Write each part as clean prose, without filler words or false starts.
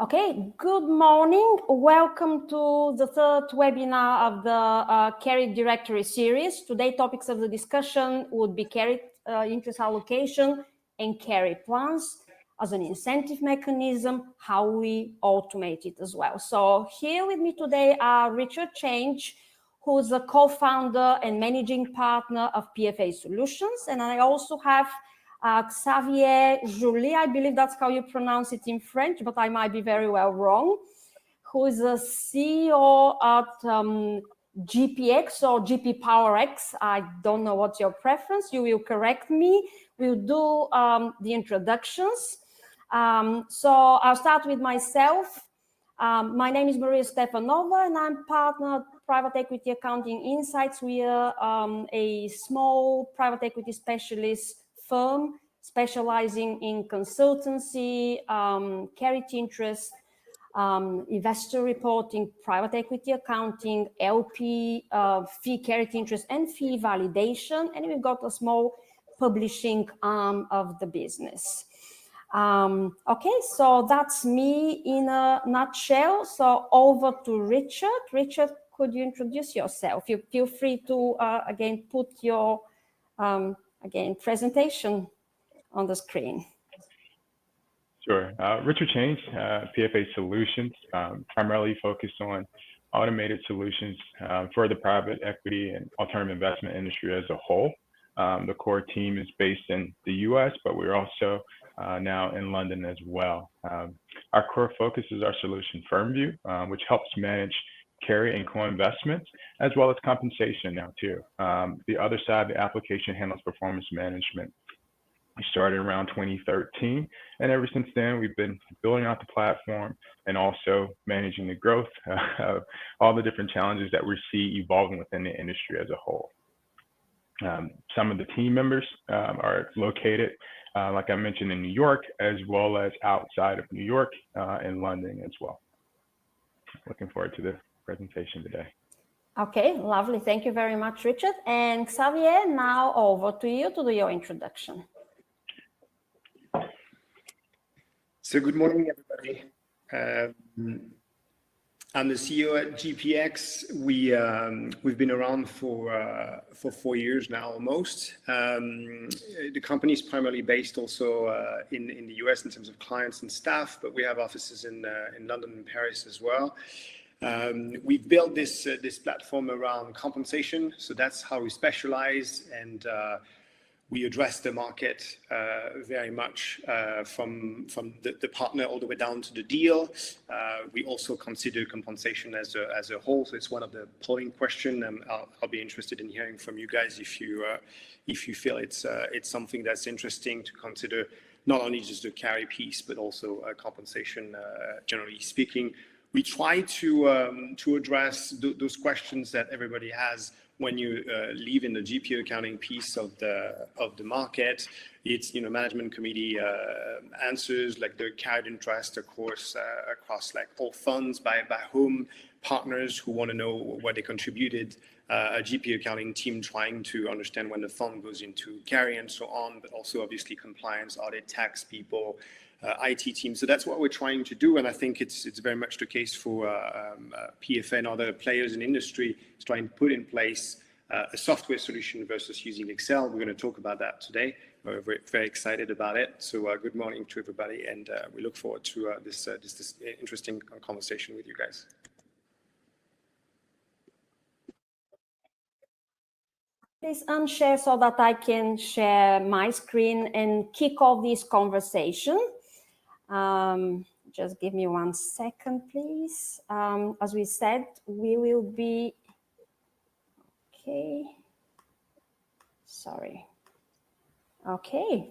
Okay, good morning. Welcome to the third webinar of the carry directory series. Today, topics of the discussion would be carry interest allocation and carry plans as an incentive mechanism, how we automate it as well. So here with me today are Richard Change, who's a co-founder and managing partner of PFA Solutions. And I also have Xavier Joly, I believe that's how you pronounce it in French, but I might be very well wrong, who is a CEO at GPX or GP PowerX. I don't know what's your preference. You will correct me. We'll do the introductions. So I'll start with myself. My name is Mariya Stefanova, and I'm partner at Private Equity Accounting Insights. We are a small private equity specialist firm specializing in consultancy, carried interest, investor reporting, private equity accounting, LP, fee carried interest, and fee validation. And we've got a small publishing arm of the business. Okay, so that's me in a nutshell. So over to Richard. Richard, could you introduce yourself? You feel free to, again, put your, presentation on the screen. Sure. Richard Change, PFA Solutions, primarily focused on automated solutions for the private equity and alternative investment industry as a whole. The core team is based in the US, but we're also now in London as well. Our core focus is our solution FirmView, which helps manage carry and co-investments, as well as compensation now too. The other side, the application handles performance management. We started around 2013, and ever since then, we've been building out the platform and also managing the growth of all the different challenges that we see evolving within the industry as a whole. Some of the team members are located, like I mentioned, in New York, as well as outside of New York and London as well. Looking forward to the presentation today. Okay, lovely. Thank you very much, Richard. And Xavier, now over to you to do your introduction. So good morning, everybody. I'm the CEO at GPX. We've been around for 4 years now, almost. The company is primarily based also in the US in terms of clients and staff, but we have offices in London and Paris as well. We've built this platform around compensation, so that's how we specialize, and we address the market very much from the partner all the way down to the deal. We also consider compensation as a whole, so it's one of the polling questions. I'll be interested in hearing from you guys if you feel it's something that's interesting to consider, not only just the carry piece, but also compensation generally speaking. We try to address those questions that everybody has when you leave in the GP accounting piece of the market. It's management committee answers, like the carried interest, of course, across like all funds by whom, partners who want to know what they contributed, a GP accounting team trying to understand when the fund goes into carry and so on, but also obviously compliance, audit, tax people, IT team. So that's what we're trying to do, and I think it's very much the case for PFA and other players in the industry. It's trying to put in place a software solution versus using Excel. We're going to talk about that today. We're very excited about it. So good morning to everybody, and we look forward to this interesting conversation with you guys. Please unshare so that I can share my screen and kick off this conversation. Just give me 1 second, please. As we said, we will be, okay, sorry. Okay.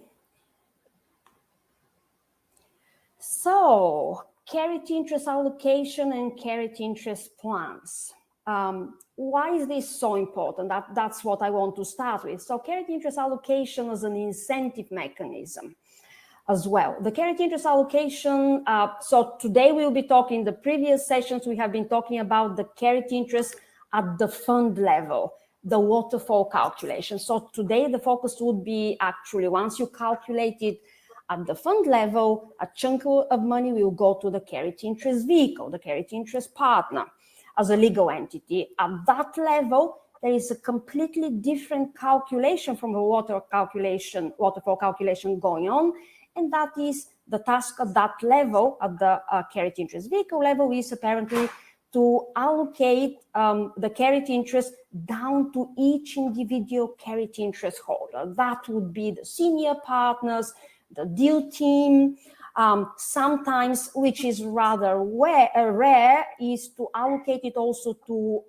So, carried interest allocation and carried interest plans. Why is this so important? That's what I want to start with. So carried interest allocation is an incentive mechanism as well. The carried interest allocation, so today we'll be talking, the previous sessions we have been talking about the carried interest at the fund level, the waterfall calculation. So today the focus would be actually once you calculated At the fund level, a chunk of money will go to the carried interest vehicle, the carried interest partner, as a legal entity. At that level, there is a completely different calculation from the waterfall calculation going on, and that is the task at that level, at the carried interest vehicle level, is apparently to allocate the carried interest down to each individual carried interest holder. That would be the senior partners, the deal team. Sometimes, which is rather rare, is to allocate it also to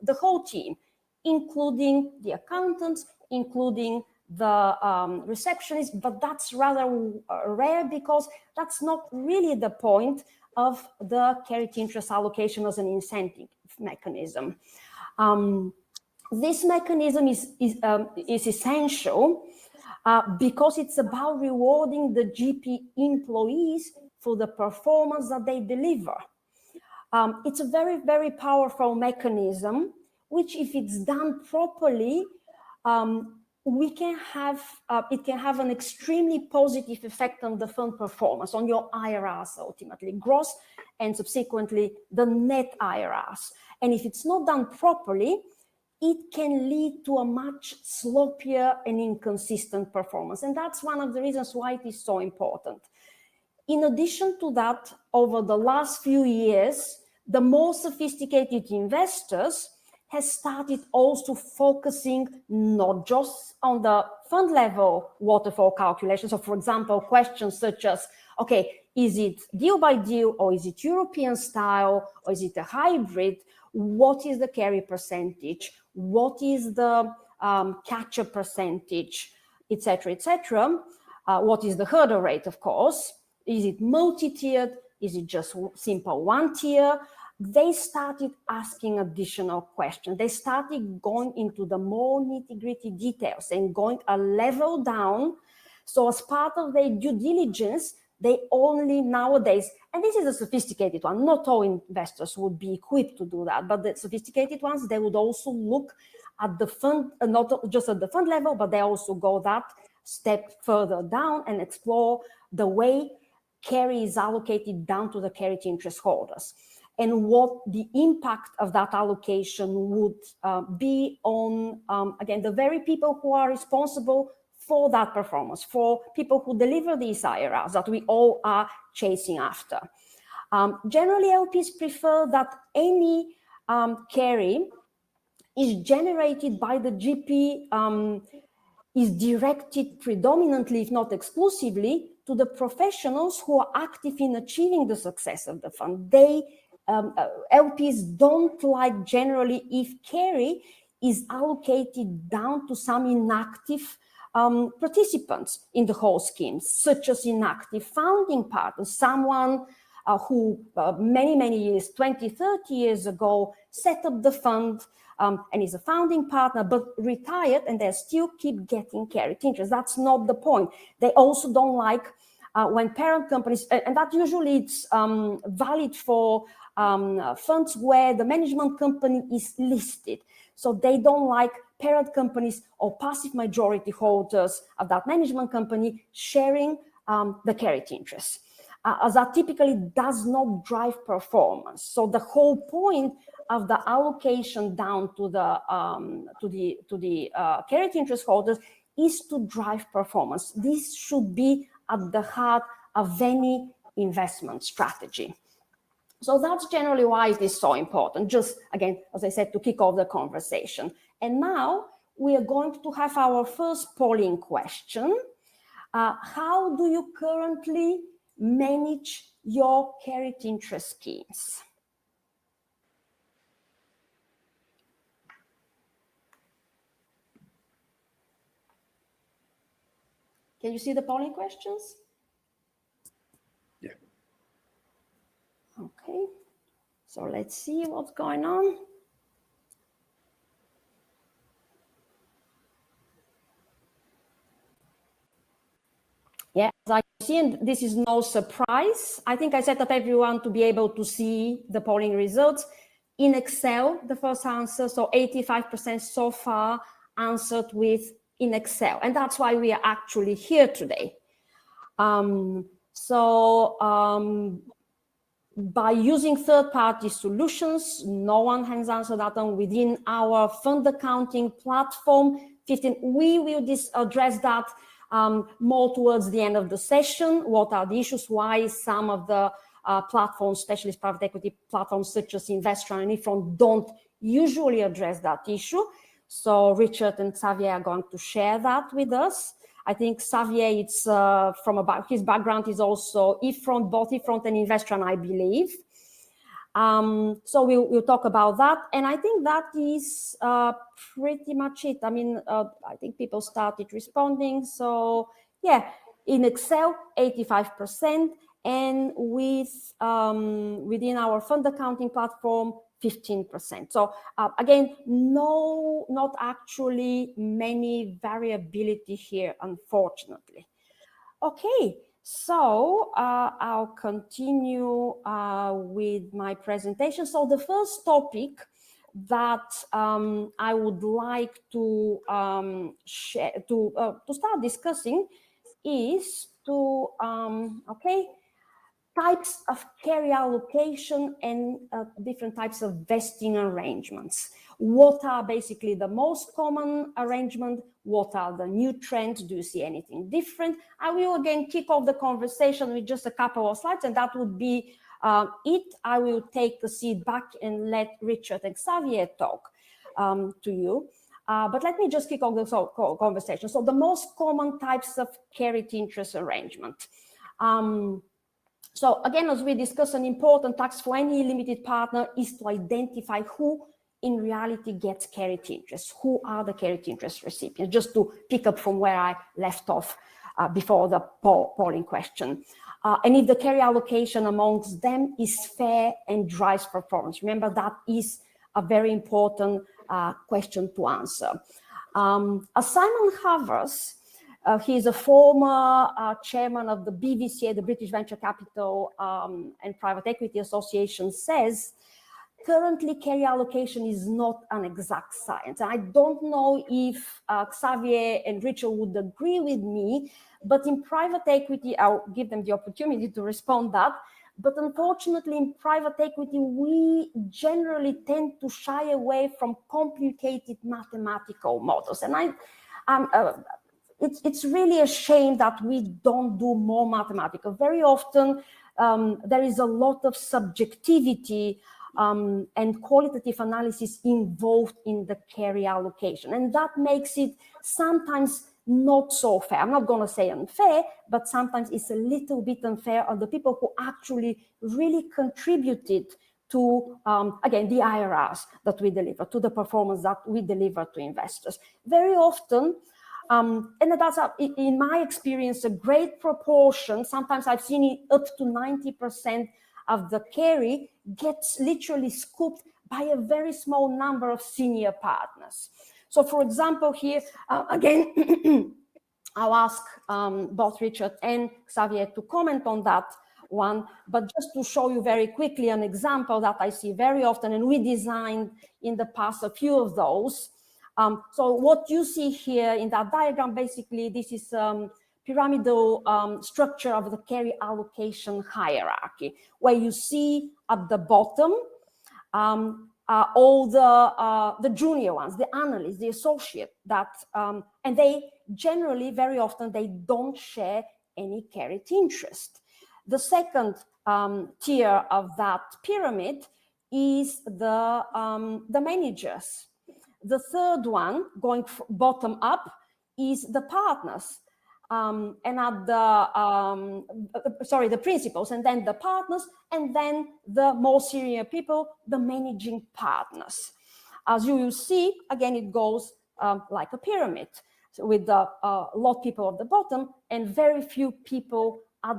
the whole team, including the accountants, including the receptionist, but that's rather rare because that's not really the point of the carried interest allocation as an incentive mechanism. This mechanism is essential because it's about rewarding the GP employees for the performance that they deliver. It's a very, very powerful mechanism, which, if it's done properly, it can have an extremely positive effect on the fund performance, on your IRRs ultimately, gross and subsequently the net IRRs. And if it's not done properly, it can lead to a much sloppier and inconsistent performance. And that's one of the reasons why it is so important. In addition to that, over the last few years, the more sophisticated investors has started also focusing not just on the fund level waterfall calculations. So, for example, questions such as, okay, is it deal by deal, or is it European style, or is it a hybrid? What is the carry percentage? What is the catch-up percentage, etc., etc.? What is the hurdle rate, of course? Is it multi-tiered? Is it just simple one tier? They started asking additional questions. They started going into the more nitty-gritty details and going a level down. So as part of their due diligence, they only nowadays, and this is a sophisticated one, not all investors would be equipped to do that, but the sophisticated ones, they would also look at the fund, not just at the fund level, but they also go that step further down and explore the way carry is allocated down to the carried interest holders, and what the impact of that allocation would be on, again, the very people who are responsible for that performance, for people who deliver these IRRs that we all are chasing after. Generally, LPs prefer that any carry is generated by the GP, is directed predominantly, if not exclusively, to the professionals who are active in achieving the success of the fund. LPs don't like generally if carry is allocated down to some inactive participants in the whole scheme, such as inactive founding partners, someone who many years, 20, 30 years ago, set up the fund and is a founding partner, but retired, and they still keep getting carried interest. That's not the point. They also don't like when parent companies, and that usually it's valid for funds where the management company is listed. So they don't like parent companies or passive majority holders of that management company sharing the carried interest, as that typically does not drive performance. So the whole point of the allocation down to the carried interest holders is to drive performance. This should be at the heart of any investment strategy. So that's generally why it is so important, just again, as I said, to kick off the conversation. And now we are going to have our first polling question. How do you currently manage your carried interest schemes? Can you see the polling questions? Yeah. Okay, so let's see what's going on. Yeah, as I see, and this is no surprise. I think I set up everyone to be able to see the polling results. In Excel, the first answer, so 85% so far answered with in Excel. And that's why we are actually here today. By using third-party solutions, no one has answered that one within our fund accounting platform. 15, we will address that more towards the end of the session. What are the issues? Why some of the platforms, especially private equity platforms such as Investor and Ifron, don't usually address that issue. So Richard and Xavier are going to share that with us. I think Xavier, it's his background is also Ifron, both Ifron and Investor, I believe. So we'll talk about that. And I think that is pretty much it. I mean, I think people started responding. So yeah, in Excel, 85%. And within our fund accounting platform, 15%. So again, not actually many variability here, unfortunately. Okay, so I'll continue with my presentation. So the first topic that I would like to share to start discussing is types of carry allocation and different types of vesting arrangements. What are basically the most common arrangement? What are the new trends? Do you see anything different? I will again kick off the conversation with just a couple of slides, and that would be it. I will take the seat back and let Richard and Xavier talk to you. But let me just kick off the conversation. So the most common types of carried interest arrangement. So again, as we discussed, an important task for any limited partner is to identify who in reality gets carried interest. Who are the carried interest recipients? Just to pick up from where I left off before the polling question. And if the carry allocation amongst them is fair and drives performance. Remember, that is a very important question to answer. As Simon Havers, he is a former chairman of the BVCA, the British Venture Capital and Private Equity Association, says, currently carry allocation is not an exact science. I don't know if Xavier and Richard would agree with me, but in private equity, I'll give them the opportunity to respond that. But unfortunately, in private equity, we generally tend to shy away from complicated mathematical models. And it's really a shame that we don't do more mathematical. Very often, there is a lot of subjectivity and qualitative analysis involved in the carry allocation. And that makes it sometimes not so fair. I'm not going to say unfair, but sometimes it's a little bit unfair on the people who actually really contributed to, again, the IRRs that we deliver, to the performance that we deliver to investors. Very often, and that's, in my experience, a great proportion. Sometimes I've seen it up to 90% of the carry gets literally scooped by a very small number of senior partners. So, for example, here, again, I'll ask both Richard and Xavier to comment on that one, but just to show you very quickly an example that I see very often, and we designed in the past a few of those. So what you see here in that diagram, basically, this is pyramidal structure of the carry allocation hierarchy, where you see at the bottom all the junior ones, the analysts, the associate, that and they generally, very often, they don't share any carried interest. The second tier of that pyramid is the managers. The third one, going bottom up, is the partners. And at the principals, and then the partners, and then the more senior people, the managing partners. As you will see, again, it goes like a pyramid, so with a lot of people at the bottom and very few people at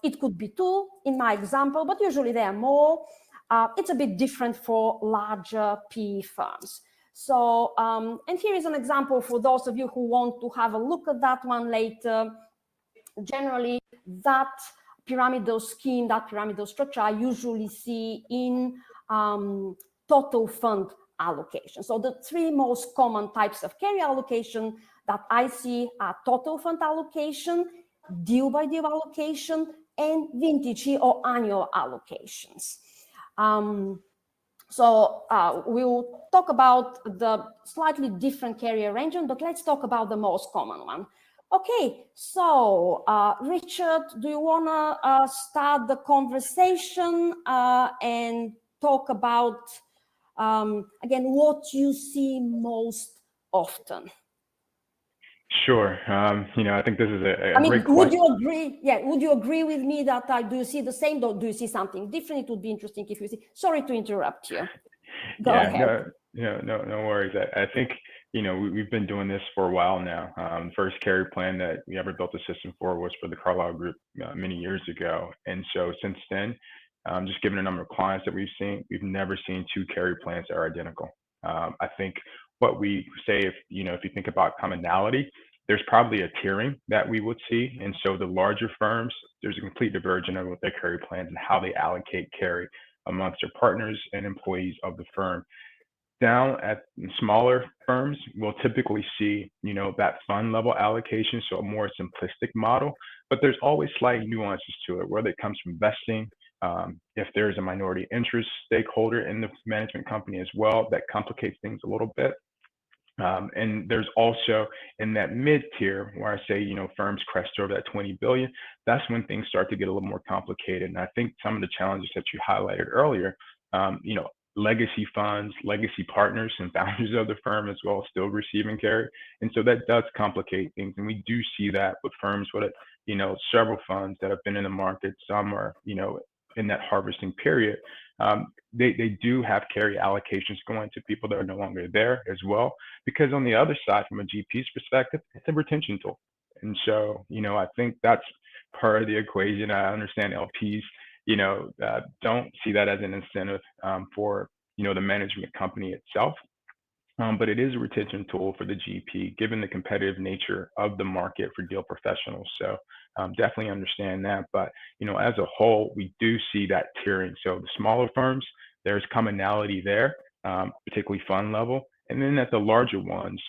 it could be two in my example, but usually there are more. It's a bit different for larger PE firms. So, and here is an example for those of you who want to have a look at that one later. Generally, that pyramidal scheme, that pyramidal structure, I usually see in total fund allocation. So the three most common types of carry allocation that I see are total fund allocation, deal-by-deal allocation, and vintage or annual allocations. So we'll talk about the slightly different carry arrangement, but let's talk about the most common one. Okay, so Richard, do you want to start the conversation and talk about, again, what you see most often? Sure. I think this is a I mean, great would question. you agree? Yeah, would you agree with me that do you see the same, or do you see something different? It would be interesting if you see. Sorry to interrupt you. Go ahead. No worries. I think we've been doing this for a while now. First carry plan that we ever built a system for was for the Carlyle Group many years ago, and so since then, just given the number of clients that we've seen, we've never seen two carry plans that are identical. I think what we say, if you think about commonality, there's probably a tiering that we would see, and so the larger firms, there's a complete divergence of what their carry plans and how they allocate carry amongst their partners and employees of the firm. Down at smaller firms, we'll typically see, that fund level allocation, so a more simplistic model, but there's always slight nuances to it, whether it comes from vesting, if there's a minority interest stakeholder in the management company as well, that complicates things a little bit. And there's also in that mid tier where I say, firms crest over that 20 billion, that's when things start to get a little more complicated. And I think some of the challenges that you highlighted earlier, legacy funds, legacy partners and founders of the firm as well, still receiving carry. And so that does complicate things. And we do see that with firms with, several funds that have been in the market. Some are, in that harvesting period. They do have carry allocations going to people that are no longer there as well, because on the other side, from a GP's perspective, it's a retention tool. And so, I think that's part of the equation. I understand LPs, don't see that as an incentive for, the management company itself. But it is a retention tool for the GP, given the competitive nature of the market for deal professionals. So definitely understand that. But, as a whole, we do see that tiering. So the smaller firms, there's commonality there, particularly fund level. And then at the larger ones,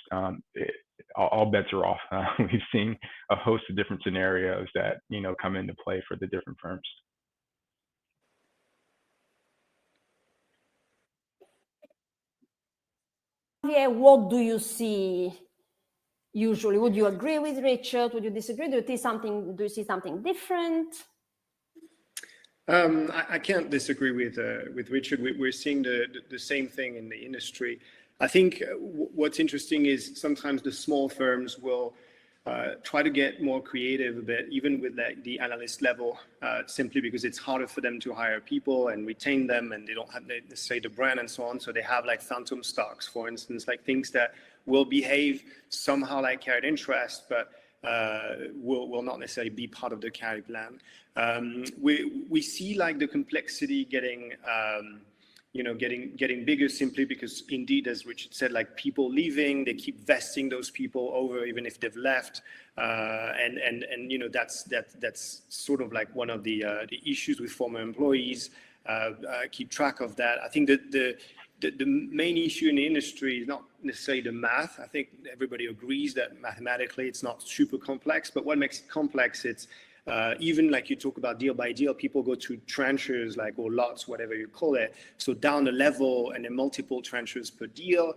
all bets are off. We've seen a host of different scenarios that, come into play for the different firms. Yeah, what do you see usually? Would you agree with Richard? Would you disagree? Do you see something different? I can't disagree with Richard. We're seeing the same thing in the industry. I think what's interesting is sometimes the small firms will try to get more creative a bit, even with the analyst level, simply because it's harder for them to hire people and retain them, and they don't have necessarily the brand and so on. So they have like phantom stocks, for instance, like things that will behave somehow like carried interest, but will not necessarily be part of the carry plan. We see like the complexity getting bigger, simply because indeed, as Richard said, like people leaving, they keep vesting those people over even if they've left, and that's sort of like one of the issues with former employees. Keep track of that. I think that the main issue in the industry is not necessarily the math. I think everybody agrees that mathematically it's not super complex, but what makes it complex, it's even like you talk about deal by deal, people go to tranches, like, or lots, whatever you call it. So down the level, and then multiple tranches per deal.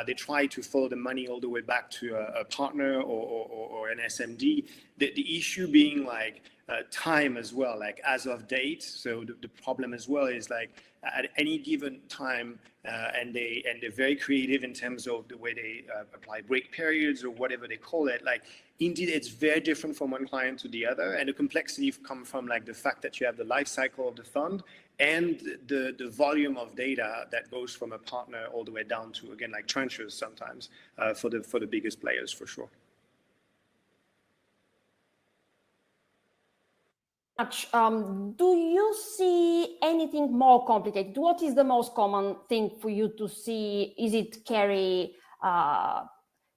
They try to follow the money all the way back to a partner or an SMD. The issue being like time as well, like as of date. So the problem as well is like at any given time, and they're very creative in terms of the way they apply break periods or whatever they call it. Like, indeed, it's very different from one client to the other, and the complexity comes from like the fact that you have the life cycle of the fund and the volume of data that goes from a partner all the way down to, again, like tranches sometimes for the biggest players, for sure. Do you see anything more complicated? What is the most common thing for you to see? Is it carry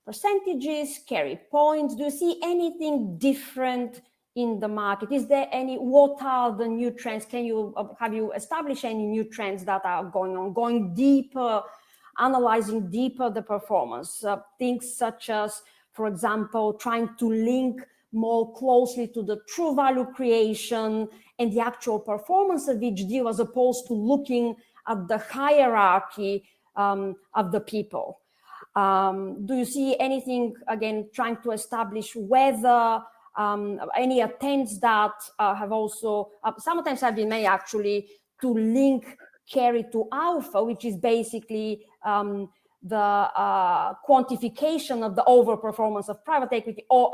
percentages, carry points? Do you see anything different in the market? Is there what are the new trends? Have you established any new trends that are going on, going deeper, analyzing deeper the performance? Things such as, for example, trying to link more closely to the true value creation and the actual performance of each deal, as opposed to looking at the hierarchy of the people. Do you see anything, again, trying to establish whether any attempts that have also, sometimes have been made actually, to link carry to alpha, which is basically the quantification of the overperformance of private equity or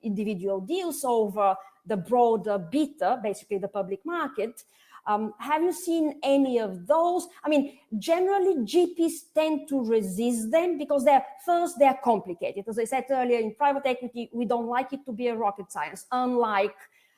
individual deals over the broader beta, basically the public market. Have you seen any of those? I mean, generally GPs tend to resist them because they're complicated. As I said earlier, in private equity, we don't like it to be a rocket science, unlike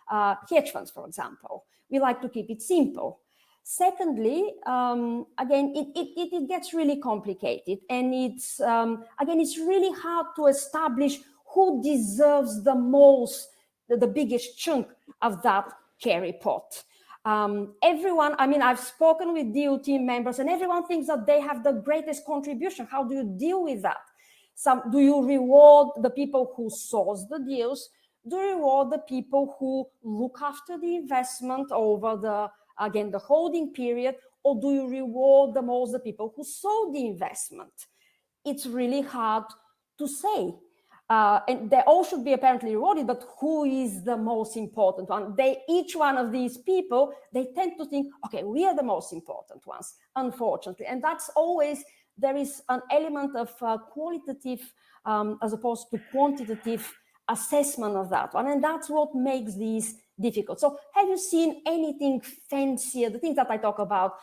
hedge funds, for example. We like to keep it simple. Secondly, again, it gets really complicated, and it's again, it's really hard to establish who deserves the most, the biggest chunk of that carry pot. Everyone, I mean, I've spoken with deal team members, and everyone thinks that they have the greatest contribution. How do you deal with that? Do you reward the people who source the deals? Do you reward the people who look after the investment over the holding period? Or do you reward the most the people who sold the investment? It's really hard to say. And they all should be apparently rewarded, but who is the most important one? Each one of these people, they tend to think, okay, we are the most important ones, unfortunately. And that's always, there is an element of qualitative as opposed to quantitative assessment of that one. And that's what makes these difficult. So have you seen anything fancier, the things that I talk about,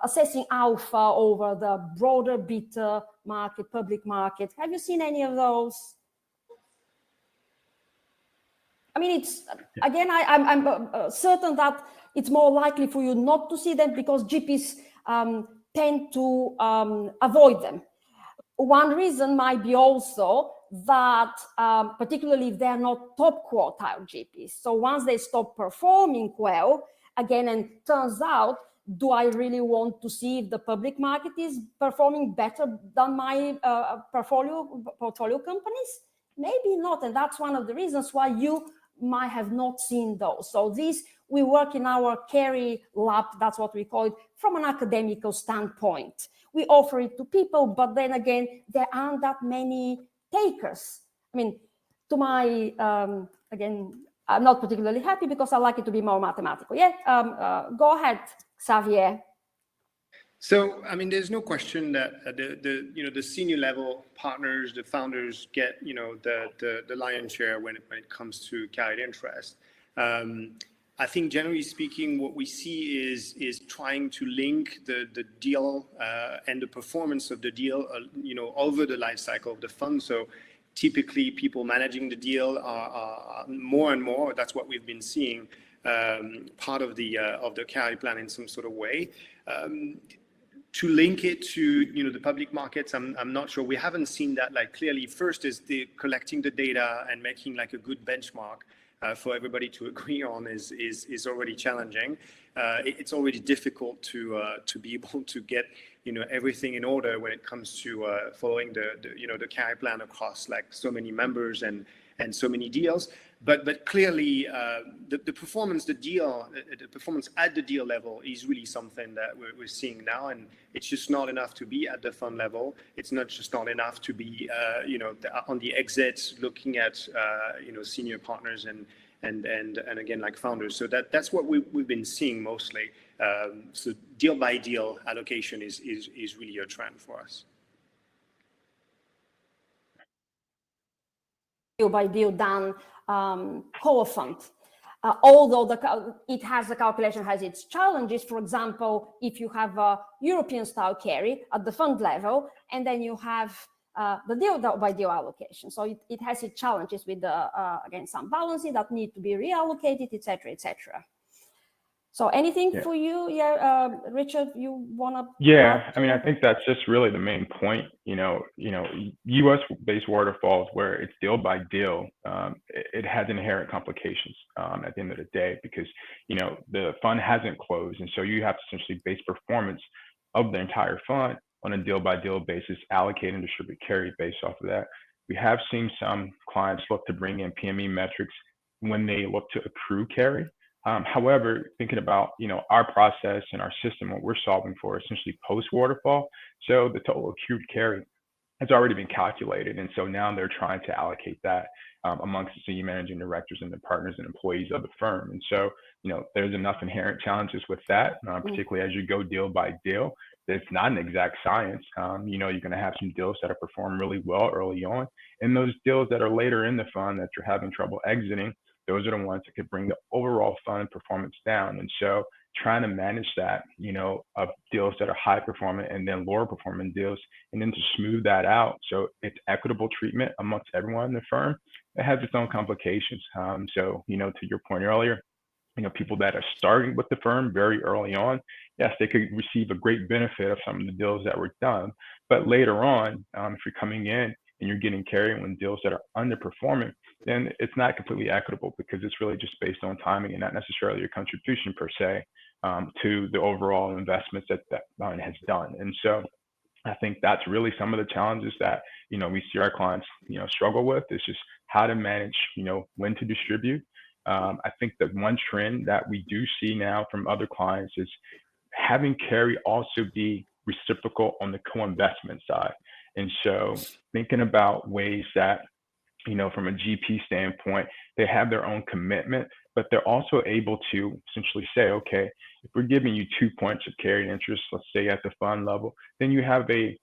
assessing alpha over the broader beta market, public market? Have you seen any of those? I mean, it's, again, I'm certain that it's more likely for you not to see them because GPs tend to avoid them. One reason might be also that, particularly if they're not top quartile GPs. So once they stop performing well, again, and turns out, do I really want to see if the public market is performing better than my portfolio companies? Maybe not, and that's one of the reasons why you might have not seen those. So we work in our carry lab, that's what we call it, from an academical standpoint. We offer it to people, but then again, there aren't that many takers. I mean, to my, again, I'm not particularly happy because I like it to be more mathematical. Yeah, go ahead, Xavier. So, I mean, there's no question that the senior level partners, the founders get, the lion's share when it comes to carried interest. I think generally speaking, what we see is trying to link the deal and the performance of the deal, over the life cycle of the fund. So typically people managing the deal are more and more, that's what we've been seeing, part of the carry plan in some sort of way. To link it to the public markets, I'm not sure. We haven't seen that like clearly. First is the collecting the data and making like a good benchmark for everybody to agree on is already challenging. It's already difficult to be able to get everything in order when it comes to following the carry plan across like so many members and so many deals. But clearly, the performance at the deal level is really something that we're seeing now, and it's just not enough to be at the fund level. It's not enough to be, on the exit, looking at, senior partners and again like founders. So that's what we've been seeing mostly. So deal by deal allocation is really a trend for us. Deal by deal done core fund. Although the calculation has its challenges. For example, if you have a European style carry at the fund level, and then you have the deal by deal allocation. So it has its challenges with again, some balancing that need to be reallocated, etc., etc. So anything for you, Richard, you want to? Yeah, I mean, I think that's just really the main point. U.S.-based waterfalls where it's deal by deal, it has inherent complications at the end of the day because the fund hasn't closed, and so you have to essentially base performance of the entire fund on a deal by deal basis, allocate and distribute carry based off of that. we have seen some clients look to bring in PME metrics when they look to accrue carry. However, thinking about, our process and our system, what we're solving for essentially post waterfall. So the total accrued carry has already been calculated. And so now they're trying to allocate that amongst the senior managing directors and the partners and employees of the firm. And so, there's enough inherent challenges with that, particularly as you go deal by deal. It's not an exact science. You're going to have some deals that are performed really well early on. And those deals that are later in the fund that you're having trouble exiting, those are the ones that could bring the overall fund performance down. And so trying to manage that, of deals that are high performing and then lower performing deals, and then to smooth that out so it's equitable treatment amongst everyone in the firm, it has its own complications. So, to your point earlier, people that are starting with the firm very early on, yes, they could receive a great benefit of some of the deals that were done. But later on, if you're coming in and you're getting carry when deals that are underperforming, then it's not completely equitable because it's really just based on timing and not necessarily your contribution per se to the overall investments that fund has done. And so I think that's really some of the challenges that, we see our clients, struggle with. Is just how to manage, when to distribute. I think that one trend that we do see now from other clients is having carry also be reciprocal on the co-investment side. And so thinking about ways that, from a GP standpoint, they have their own commitment, but they're also able to essentially say, okay, if we're giving you 2 points of carried interest, let's say at the fund level, then you have a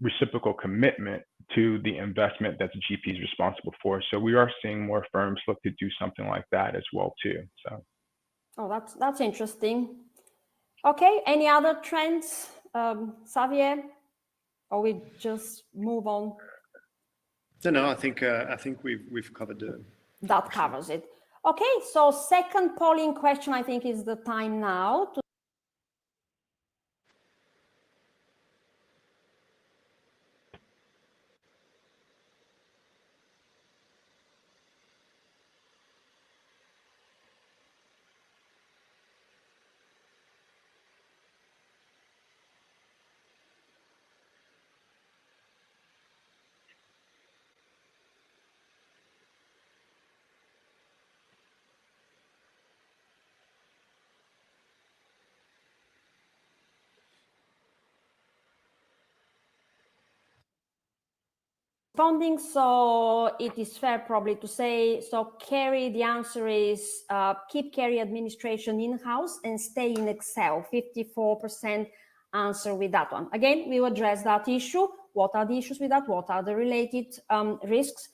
reciprocal commitment to the investment that the GP is responsible for. So we are seeing more firms look to do something like that as well too. So, that's interesting. Okay, any other trends, Xavier, or we just move on? No, I think we've covered that covers it. Okay, so second polling question, I think, is the time now to responding. So it is fair probably to say, so carry, the answer is keep carry administration in-house and stay in Excel. 54% answer with that one. Again, we will address that issue. What are the issues with that? What are the related risks?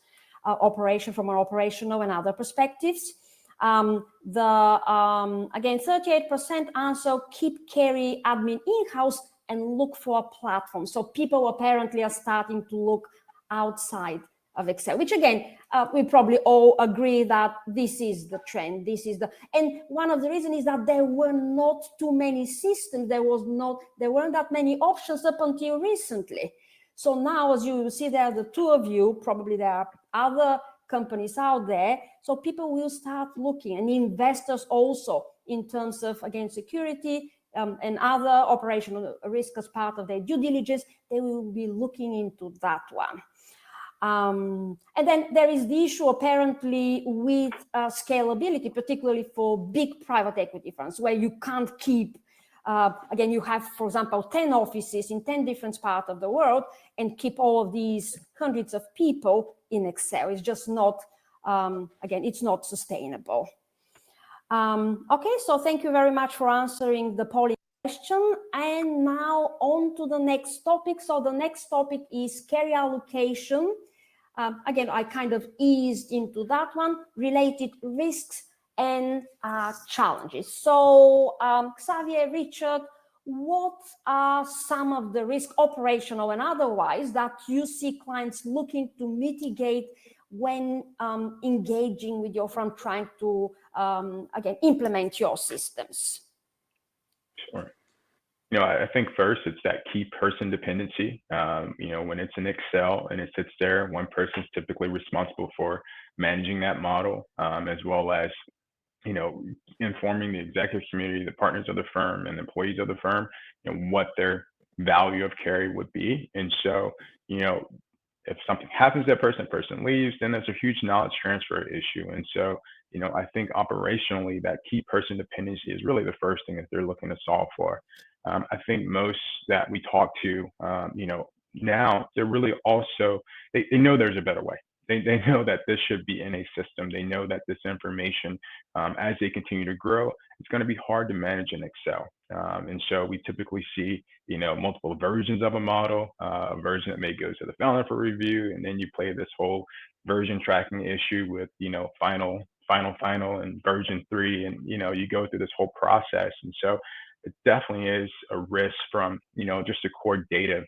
Operation from an operational and other perspectives. Again, 38% answer keep carry admin in-house and look for a platform. So people apparently are starting to look outside of Excel, which again, we probably all agree that this is the trend. And one of the reasons is that there were not too many systems. There weren't that many options up until recently. So now, as you see there, the two of you, probably there are other companies out there. So people will start looking, and investors also, in terms of, again, security and other operational risk as part of their due diligence, they will be looking into that one. And then there is the issue apparently with scalability, particularly for big private equity funds, where you can't keep, again, you have, for example, 10 offices in 10 different parts of the world and keep all of these hundreds of people in Excel. It's just not, again, it's not sustainable. Okay, so thank you very much for answering the polling question. And now on to the next topic. So the next topic is carry allocation. Again, I kind of eased into that one, related risks and challenges. So Xavier, Richard, what are some of the risks, operational and otherwise, that you see clients looking to mitigate when engaging with your firm, trying to, again, implement your systems? Sure. I think first it's that key person dependency. When it's in Excel and it sits there, one person's typically responsible for managing that model, as well as, informing the executive community, the partners of the firm and employees of the firm, what their value of carry would be. And so, if something happens to that person leaves, then there's a huge knowledge transfer issue. And so, I think operationally that key person dependency is really the first thing that they're looking to solve for. I think most that we talk to, now they're really also, they know there's a better way. They know that this should be in a system. They know that this information, as they continue to grow, it's going to be hard to manage in Excel. And so we typically see, multiple versions of a model, a version that may go to the founder for review, and then you play this whole version tracking issue with, final, and version 3, and, you go through this whole process. And so it definitely is a risk from, just the core data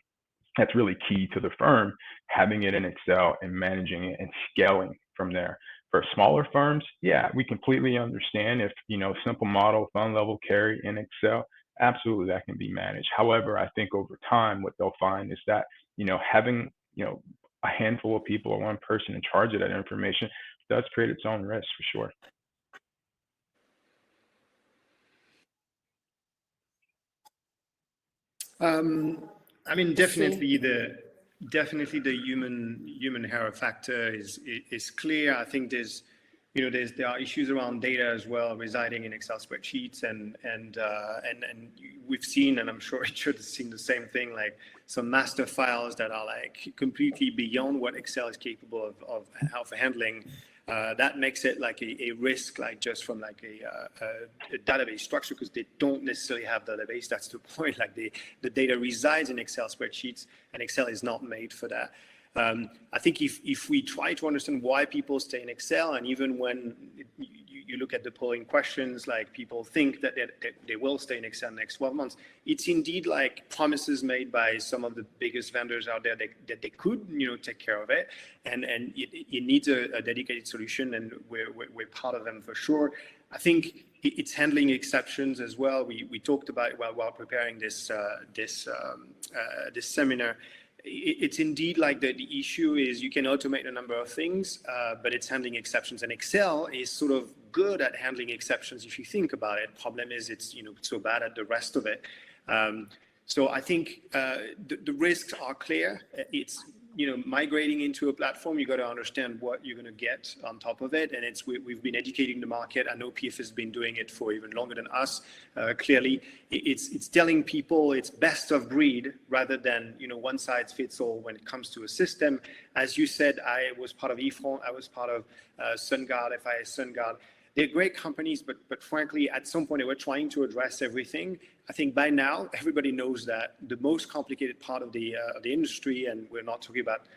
that's really key to the firm, having it in Excel and managing it and scaling from there. For smaller firms, yeah, we completely understand if, simple model, fund level carry in Excel, absolutely that can be managed. However, I think over time, what they'll find is that, having, a handful of people or one person in charge of that information does create its own risk for sure. I mean, definitely the human error factor is clear. I think there are issues around data as well residing in Excel spreadsheets, and we've seen, and I'm sure Richard has seen the same thing, like some master files that are like completely beyond what Excel is capable of handling. That makes it like a risk, like just from like a database structure, because they don't necessarily have database. That's the point. Like the data resides in Excel spreadsheets, and Excel is not made for that. I think if we try to understand why people stay in Excel, and even when you look at the polling questions, like people think that they will stay in Excel in the next 12 months, it's indeed like promises made by some of the biggest vendors out there that they could, take care of it, and it needs a dedicated solution, and we're part of them for sure. I think it's handling exceptions as well. We talked about it while preparing this seminar. It's indeed like the issue is you can automate a number of things, but it's handling exceptions. And Excel is sort of good at handling exceptions if you think about it. Problem is it's so bad at the rest of it. So I think the risks are clear. It's migrating into a platform, you got to understand what you're going to get on top of it. And we've been educating the market. I know PF has been doing it for even longer than us. Clearly, it's telling people it's best of breed rather than one size fits all when it comes to a system. As you said, I was part of eFront. I was part of SunGard, FIS SunGard. They're great companies, but frankly, at some point, they were trying to address everything. I think by now, everybody knows that the most complicated part of the industry, and we're not talking about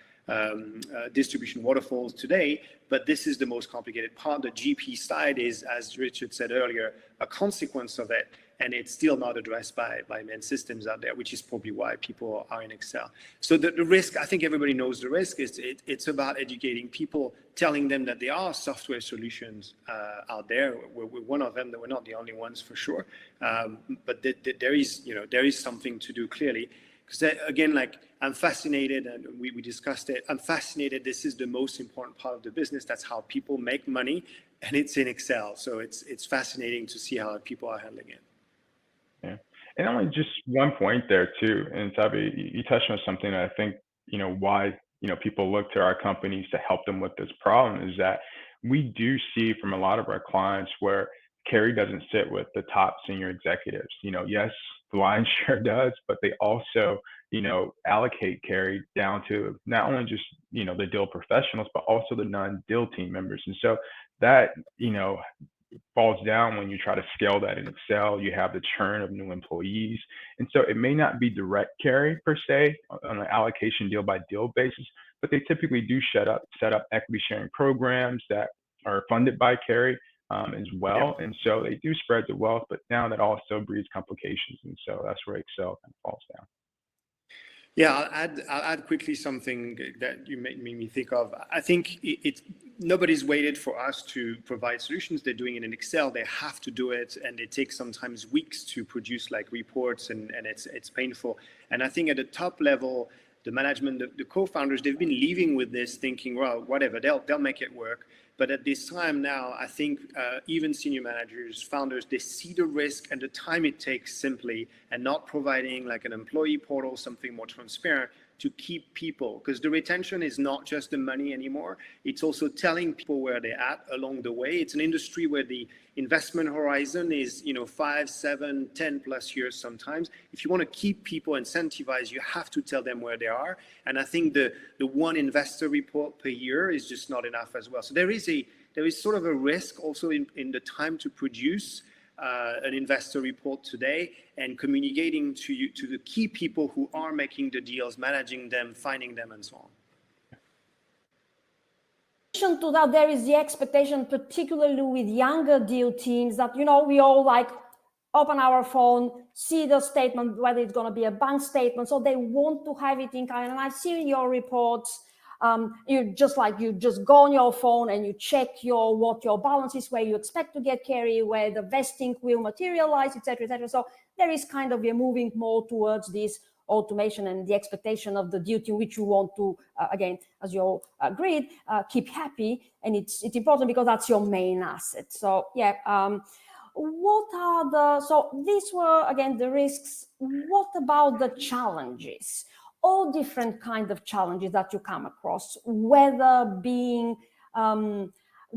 distribution waterfalls today, but this is the most complicated part. The GP side is, as Richard said earlier, a consequence of it, and it's still not addressed by main systems out there, which is probably why people are in Excel. So the risk, I think everybody knows the risk, is it's about educating people, telling them that there are software solutions out there. We're one of them, that we're not the only ones for sure, but there is something to do clearly. Because again, like I'm fascinated, and we discussed it, I'm fascinated, this is the most important part of the business. That's how people make money, and it's in Excel. So it's fascinating to see how people are handling it. Yeah. And only just one point there too, and Xavier, you touched on something that I think, why, people look to our companies to help them with this problem is that we do see from a lot of our clients where carry doesn't sit with the top senior executives. Yes, the lion's share does, but they also, allocate carry down to not only just, the deal professionals, but also the non-deal team members. And so that, falls down when you try to scale that in Excel. You have the churn of new employees. And so it may not be direct carry per se on an allocation deal by deal basis, but they typically do set up equity sharing programs that are funded by carry as well. And so they do spread the wealth, but now that also breeds complications. And so that's where Excel kind of falls down. Yeah, I'll add quickly something that you made me think of. I think nobody's waited for us to provide solutions. They're doing it in Excel. They have to do it, and it takes sometimes weeks to produce like reports, and it's painful. And I think at the top level, the management, the co-founders, they've been leaving with this thinking, well, whatever, they'll make it work. But at this time now, I think even senior managers, founders, they see the risk and the time it takes simply, and not providing like an employee portal, something more transparent, to keep people, because the retention is not just the money anymore. It's also telling people where they're at along the way. It's an industry where the investment horizon is 5, 7, 10 plus years sometimes. If you want to keep people incentivized, you have to tell them where they are. And I think the one investor report per year is just not enough as well. So there is sort of a risk also in the time to produce an investor report today and communicating to the key people who are making the deals, managing them, finding them, and so on. In addition to that, there is the expectation, particularly with younger deal teams, that we all like open our phone, see the statement, whether it's going to be a bank statement, so they want to have it in kind. And I've seen your reports. You just go on your phone and you check what your balance is, where you expect to get carry, where the vesting will materialize, etc., etc. So there is kind of a moving more towards this automation and the expectation of the deal team, which you want to, again, as you all agreed, keep happy. And it's important because that's your main asset. So yeah, so these were, again, the risks. What about the challenges? All different kind of challenges that you come across, whether being the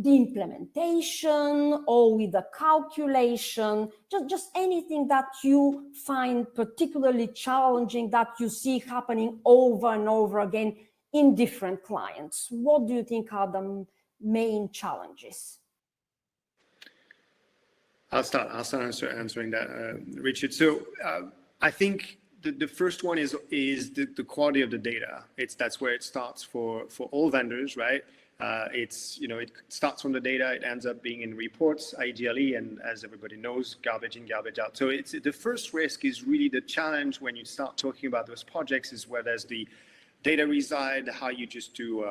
implementation or with the calculation, just anything that you find particularly challenging that you see happening over and over again in different clients. What do you think are the main challenges? I'll start answering that, Richard. So I think the first one is the quality of the data. That's where it starts for all vendors, right? It starts from the data. It ends up being in reports, ideally, and as everybody knows, garbage in, garbage out. So the first risk is really the challenge when you start talking about those projects, is where there's the data reside, how you just do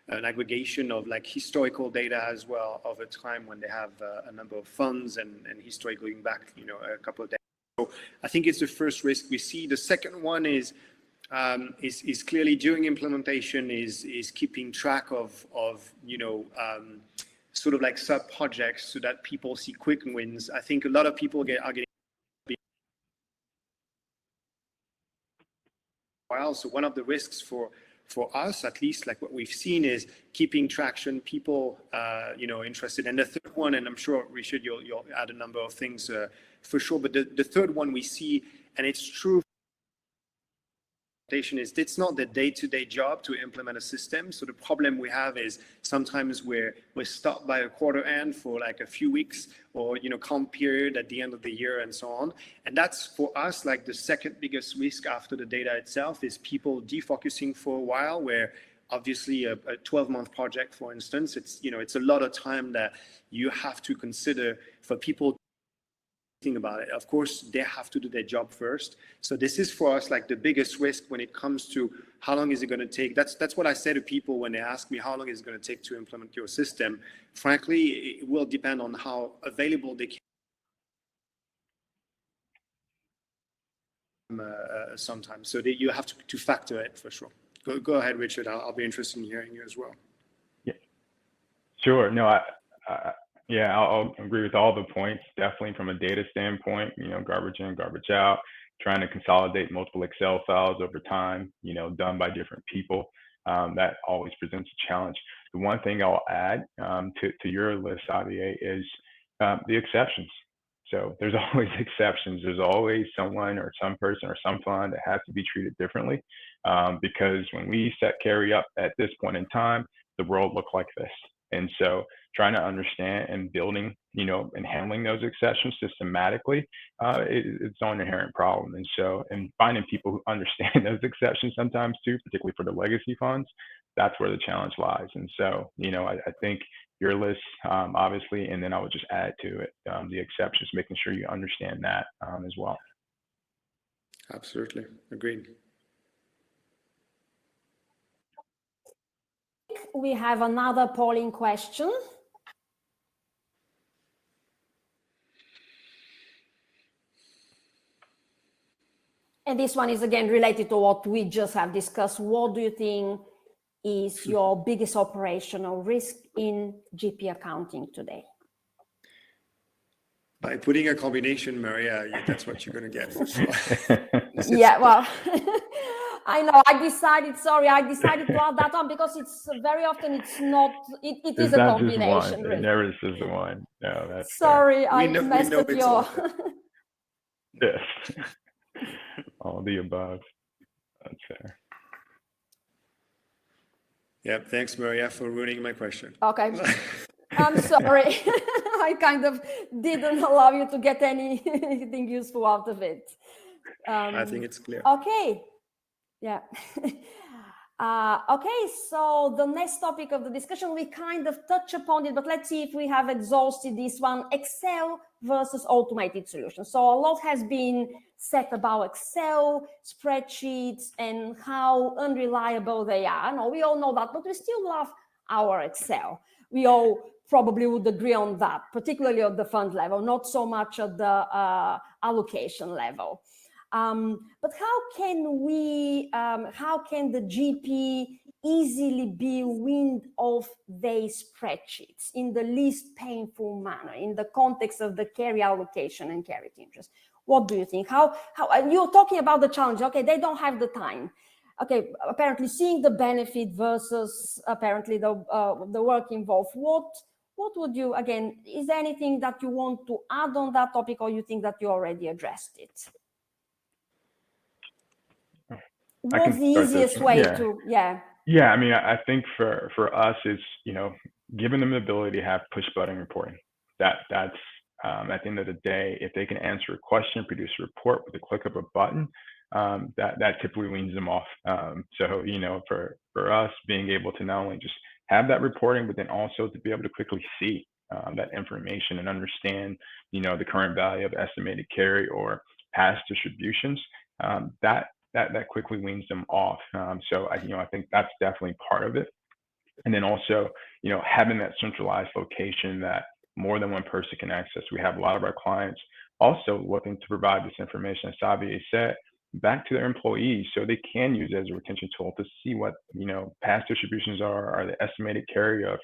an aggregation of like historical data as well over time when they have a number of funds and history going back, a couple of days. So I think it's the first risk we see. The second one is clearly during implementation is keeping track of sort of like sub projects so that people see quick wins. I think a lot of people are getting while. So one of the risks for us, at least, like what we've seen, is keeping traction, people interested. And the third one, and I'm sure Richard, you'll add a number of things for sure, but the third one we see, and it's true, is it's not the day-to-day job to implement a system. So the problem we have is sometimes we're stopped by a quarter end for like a few weeks, or comp period at the end of the year and so on. And that's for us like the second biggest risk after the data itself, is people defocusing for a while, where obviously a 12-month project, for instance, it's a lot of time that you have to consider for people think about it. Of course, they have to do their job first. So this is for us like the biggest risk when it comes to how long is it going to take. That's what I say to people when they ask me how long is it going to take to implement your system. Frankly, it will depend on how available they can sometimes. So you have to factor it for sure. Go ahead, Richard. I'll be interested in hearing you as well. Yeah, sure. No, I'll agree with all the points. Definitely from a data standpoint, garbage in, garbage out, trying to consolidate multiple Excel files over time, done by different people. That always presents a challenge. The one thing I'll add to your list, Xavier, is the exceptions. So there's always exceptions. There's always someone or some person or some fund that has to be treated differently, because when we set carry up at this point in time, the world looked like this. And so trying to understand and building, and handling those exceptions systematically, it's its own inherent problem. And so, and finding people who understand those exceptions sometimes too, particularly for the legacy funds, that's where the challenge lies. And so, I think your list, obviously, and then I would just add to it the exceptions, making sure you understand that as well. Absolutely. Agreed. We have another polling question. And this one is again related to what we just have discussed. What do you think is your biggest operational risk in GP accounting today? By putting a combination, Mariya, that's what you're going to get for sure. Yeah, well, I know. I decided to add that on because it's very often it's not. It is a combination. Just one. Really. It never says one. No, that's sorry. fair. I messed up your. Yes. All the above. That's fair. Yep. Thanks, Mariya, for ruining my question. Okay. I'm sorry. I kind of didn't allow you to get anything useful out of it. I think it's clear. Okay. Yeah. Okay, so the next topic of the discussion, we kind of touch upon it, but let's see if we have exhausted this one, Excel versus automated solutions. So a lot has been said about Excel, spreadsheets, and how unreliable they are. No, we all know that, but we still love our Excel. We all probably would agree on that, particularly at the fund level, not so much at the allocation level. But how can the GP easily be weaned off their spreadsheets in the least painful manner in the context of the carry allocation and carried interest? What do you think? How you're talking about the challenge? Okay, they don't have the time. Okay, apparently seeing the benefit versus apparently the work involved. What would you, again, is there anything that you want to add on that topic, or you think that you already addressed it? What's the easiest way to, I mean, I think for us, it's, giving them the ability to have push button reporting. That's at the end of the day, if they can answer a question, produce a report with a click of a button, that typically weans them off. So, for us, being able to not only just have that reporting, but then also to be able to quickly see that information and understand, the current value of estimated carry or past distributions, that quickly weans them off. So I think that's definitely part of it. And then also, having that centralized location that more than one person can access. We have a lot of our clients also looking to provide this information, as Xavier said, back to their employees so they can use it as a retention tool to see what, past distributions are the estimated carry of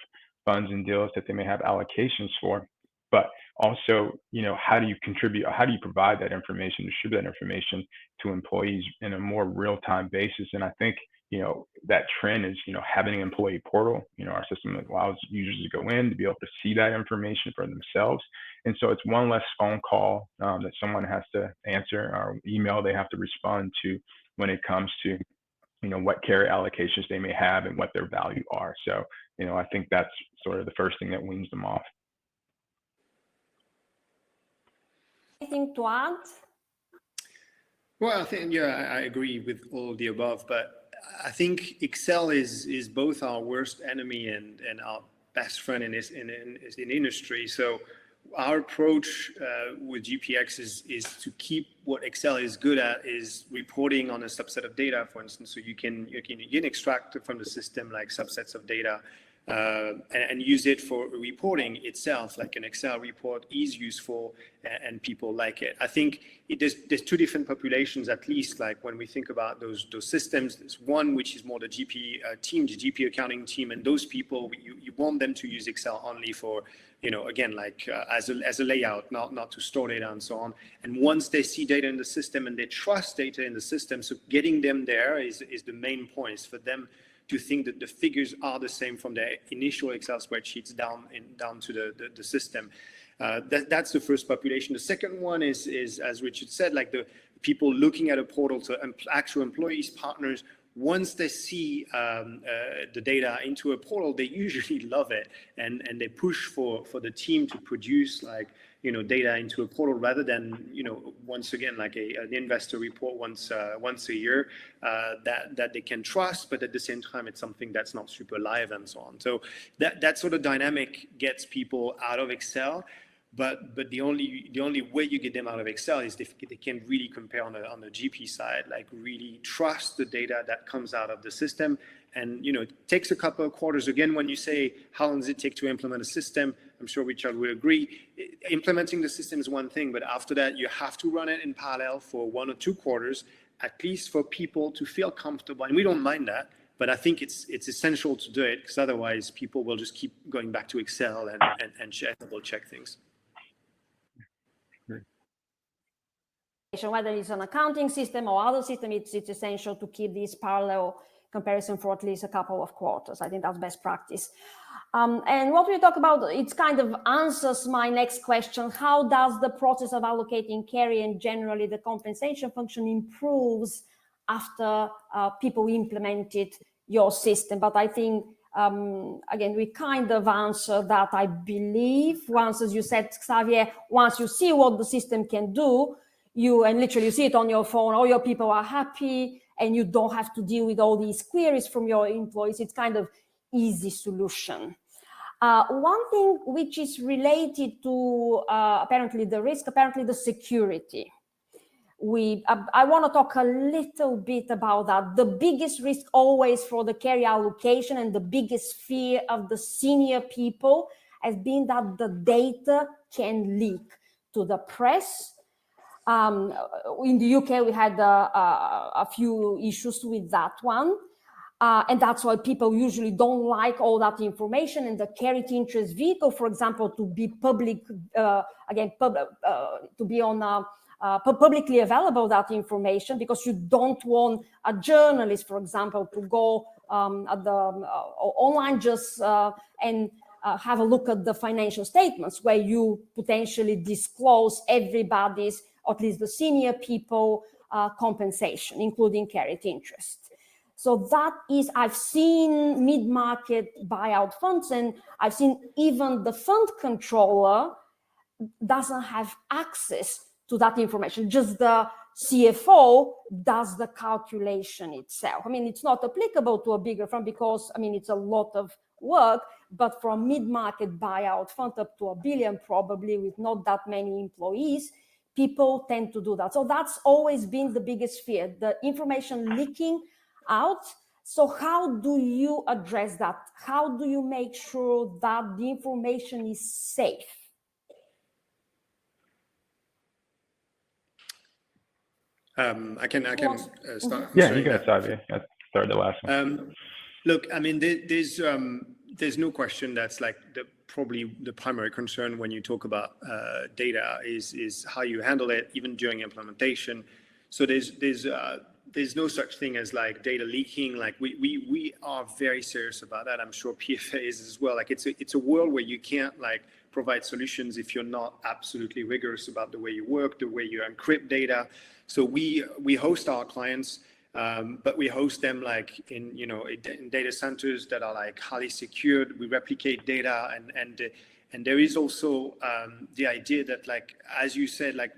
funds and deals that they may have allocations for. But also, how do you contribute, how do you provide that information, distribute that information to employees in a more real-time basis? And I think, that trend is, having an employee portal. Our system allows users to go in to be able to see that information for themselves. And so it's one less phone call that someone has to answer or email they have to respond to when it comes to, what carry allocations they may have and what their value are. So, I think that's sort of the first thing that weans them off. Anything to add? Well, I think, I agree with all of the above, but I think Excel is both our worst enemy and our best friend in industry. So our approach with GPX is to keep what Excel is good at, is reporting on a subset of data, for instance. So you can extract from the system like subsets of data and use it for reporting itself. Like an Excel report is useful and people like it. I think there's two different populations, at least, like when we think about those systems. There's one which is more the GP team, the GP accounting team, and those people, you want them to use Excel only for, again, like as a layout, not to store data and so on. And once they see data in the system and they trust data in the system, so getting them there is the main point, is for them to think that the figures are the same from their initial Excel spreadsheets down to the system. That's the first population. The second one is, as Richard said, like the people looking at a portal to actual employees, partners. Once they see the data into a portal, they usually love it, and they push for the team to produce data into a portal rather than once again like an investor report once a year that they can trust, but at the same time it's something that's not super live and so on. So that sort of dynamic gets people out of Excel. But the only way you get them out of Excel is if they can really compare on the GP side, like really trust the data that comes out of the system. And it takes a couple of quarters. Again, when you say how long does it take to implement a system, I'm sure Richard will agree. Implementing the system is one thing, but after that you have to run it in parallel for 1 or 2 quarters, at least for people to feel comfortable. And we don't mind that. But I think it's essential to do it, because otherwise people will just keep going back to Excel and double check things. whether it's an accounting system or other system, it's essential to keep this parallel comparison for at least a couple of quarters. I think that's best practice. And what we talk about, it kind of answers my next question. How does the process of allocating carry and generally the compensation function improves after people implemented your system? But I think, again, we kind of answered that, I believe. Once, as you said, Xavier, once you see what the system can do, and literally you see it on your phone, all your people are happy, and you don't have to deal with all these queries from your employees. It's kind of easy solution. One thing which is related to apparently the risk, apparently the security. I want to talk a little bit about that. The biggest risk always for the carry allocation and the biggest fear of the senior people has been that the data can leak to the press. In the UK, we had a few issues with that one. And that's why people usually don't like all that information. And the carried interest vehicle, for example, to be public, to be on publicly available, that information, because you don't want a journalist, for example, to go at the online just and have a look at the financial statements where you potentially disclose everybody's, or at least the senior people, compensation, including carried interest. So that is, I've seen mid-market buyout funds, and I've seen even the fund controller doesn't have access to that information. Just the CFO does the calculation itself. I mean, it's not applicable to a bigger fund because, I mean, it's a lot of work, but for a mid-market buyout fund up to $1 billion, probably with not that many employees, people tend to do that. So that's always been the biggest fear, the information leaking out. So how do you address that? How do you make sure that the information is safe? I can start. Yeah, you got it, Xavier. I started the last one. Look, I mean, there's no question that's like probably the primary concern when you talk about data is how you handle it, even during implementation. So there's no such thing as like data leaking. Like we are very serious about that. I'm sure PFA is as well. Like it's a world where you can't like provide solutions if you're not absolutely rigorous about the way you work, the way you encrypt data. So we host our clients, but we host them like in data centers that are like highly secured. We replicate data, and there is also the idea that, like as you said, like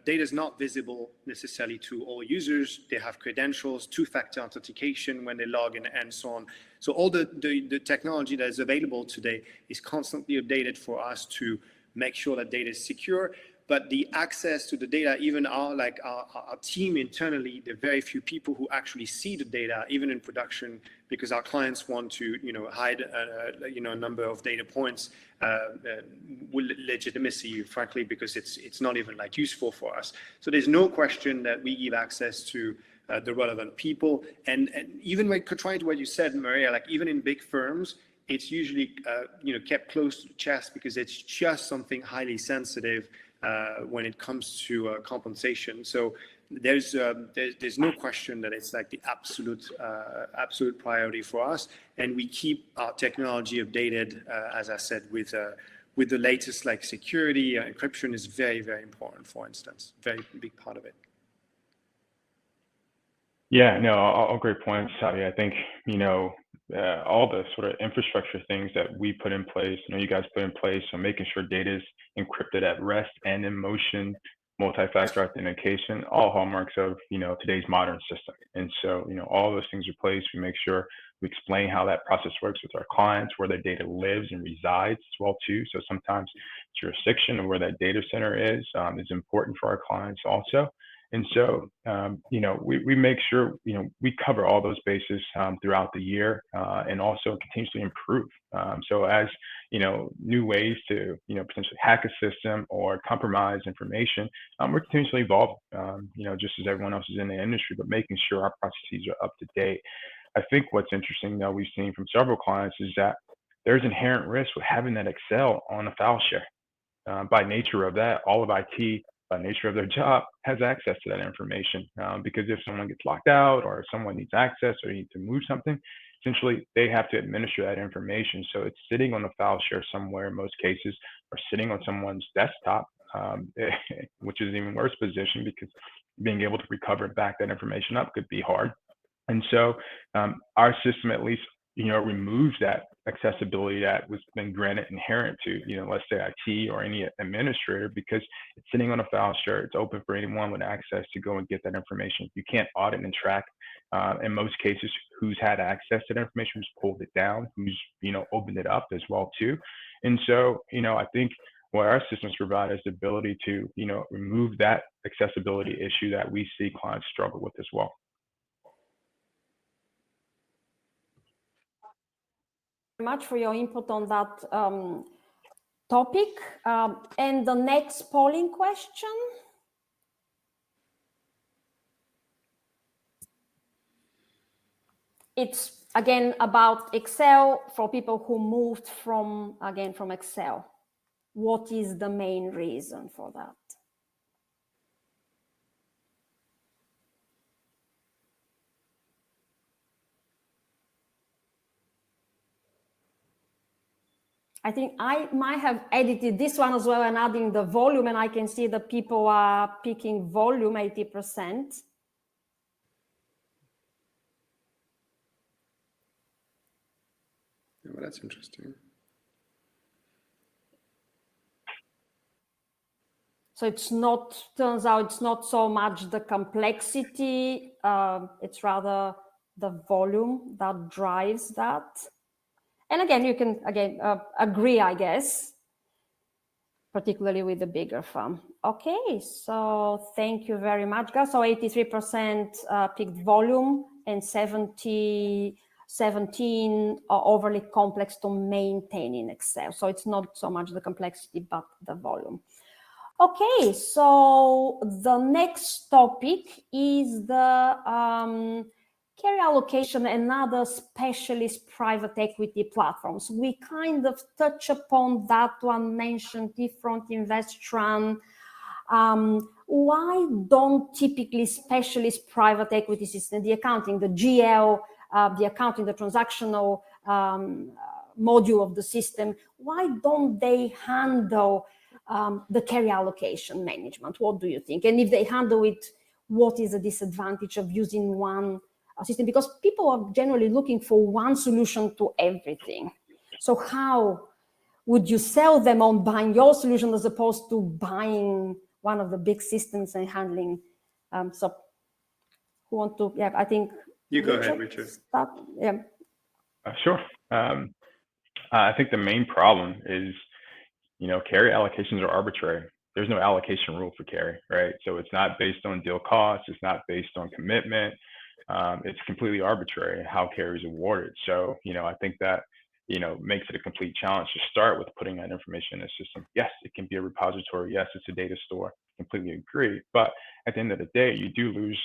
data is not visible necessarily to all users. They have credentials, two-factor authentication when they log in, and so on. So all the technology that is available today is constantly updated for us to make sure that data is secure. But the access to the data, even our team internally, there are very few people who actually see the data, even in production, because our clients want to, hide, a number of data points with legitimacy, frankly, because it's not even like useful for us. So there's no question that we give access to the relevant people, and even when trying to what you said, Mariya, like even in big firms, it's usually kept close to the chest because it's just something highly sensitive. When it comes to compensation. So there's no question that it's like the absolute priority for us, and we keep our technology updated, as I said, with the latest like security. Encryption is very, very important, for instance, very big part of it. Yeah, no, all great points, Xavier. I think, all the sort of infrastructure things that we put in place, you guys put in place, so making sure data is encrypted at rest and in motion, multi-factor authentication, all hallmarks of, today's modern system. And so, all those things are placed. We make sure we explain how that process works with our clients, where their data lives and resides as well, too. So sometimes jurisdiction of where that data center is important for our clients also. And so, we make sure, we cover all those bases throughout the year and also continuously improve. So as, new ways to, potentially hack a system or compromise information, we're continuously evolving, just as everyone else is in the industry, but making sure our processes are up to date. I think what's interesting, though, we've seen from several clients is that there's inherent risk with having that Excel on a file share. By nature of that, all of IT by nature of their job, has access to that information. Because if someone gets locked out or if someone needs access or needs to move something, essentially they have to administer that information. So it's sitting on a file share somewhere in most cases, or sitting on someone's desktop, which is an even worse position because being able to recover and back that information up could be hard. And so our system at least, removes that accessibility that was been granted inherent to, let's say IT or any administrator, because it's sitting on a file share. It's open for anyone with access to go and get that information. You can't audit and track, in most cases, who's had access to that information, who's pulled it down, who's, opened it up as well too. And so, I think what our systems provide is the ability to, remove that accessibility issue that we see clients struggle with as well. Much for your input on that topic. And the next polling question. It's again about Excel for people who moved from Excel. What is the main reason for that? I think I might have edited this one as well and adding the volume, and I can see that people are picking volume 80%. Yeah, well, that's interesting. So turns out it's not so much the complexity, it's rather the volume that drives that. And again, you can agree, I guess, particularly with the bigger firm. Okay, so thank you very much, guys. So 83% picked volume and 17 are overly complex to maintain in Excel. So it's not so much the complexity, but the volume. Okay, so the next topic is the carry allocation and other specialist private equity platforms. We kind of touch upon that one, mentioned different Investran. Why don't typically specialist private equity systems, the accounting, the GL, the accounting, the transactional module of the system, why don't they handle the carry allocation management? What do you think? And if they handle it, what is the disadvantage of using one system? Because people are generally looking for one solution to everything. So how would you sell them on buying your solution as opposed to buying one of the big systems and handling? So who want to, yeah, I think. You go ahead, Richard. Start. Yeah. Sure. I think the main problem is, carry allocations are arbitrary. There's no allocation rule for carry, right? So it's not based on deal costs. It's not based on commitment. It's completely arbitrary how carry is awarded. So, I think that, makes it a complete challenge to start with putting that information in a system. Yes, it can be a repository. Yes, it's a data store. Completely agree. But at the end of the day, you do lose,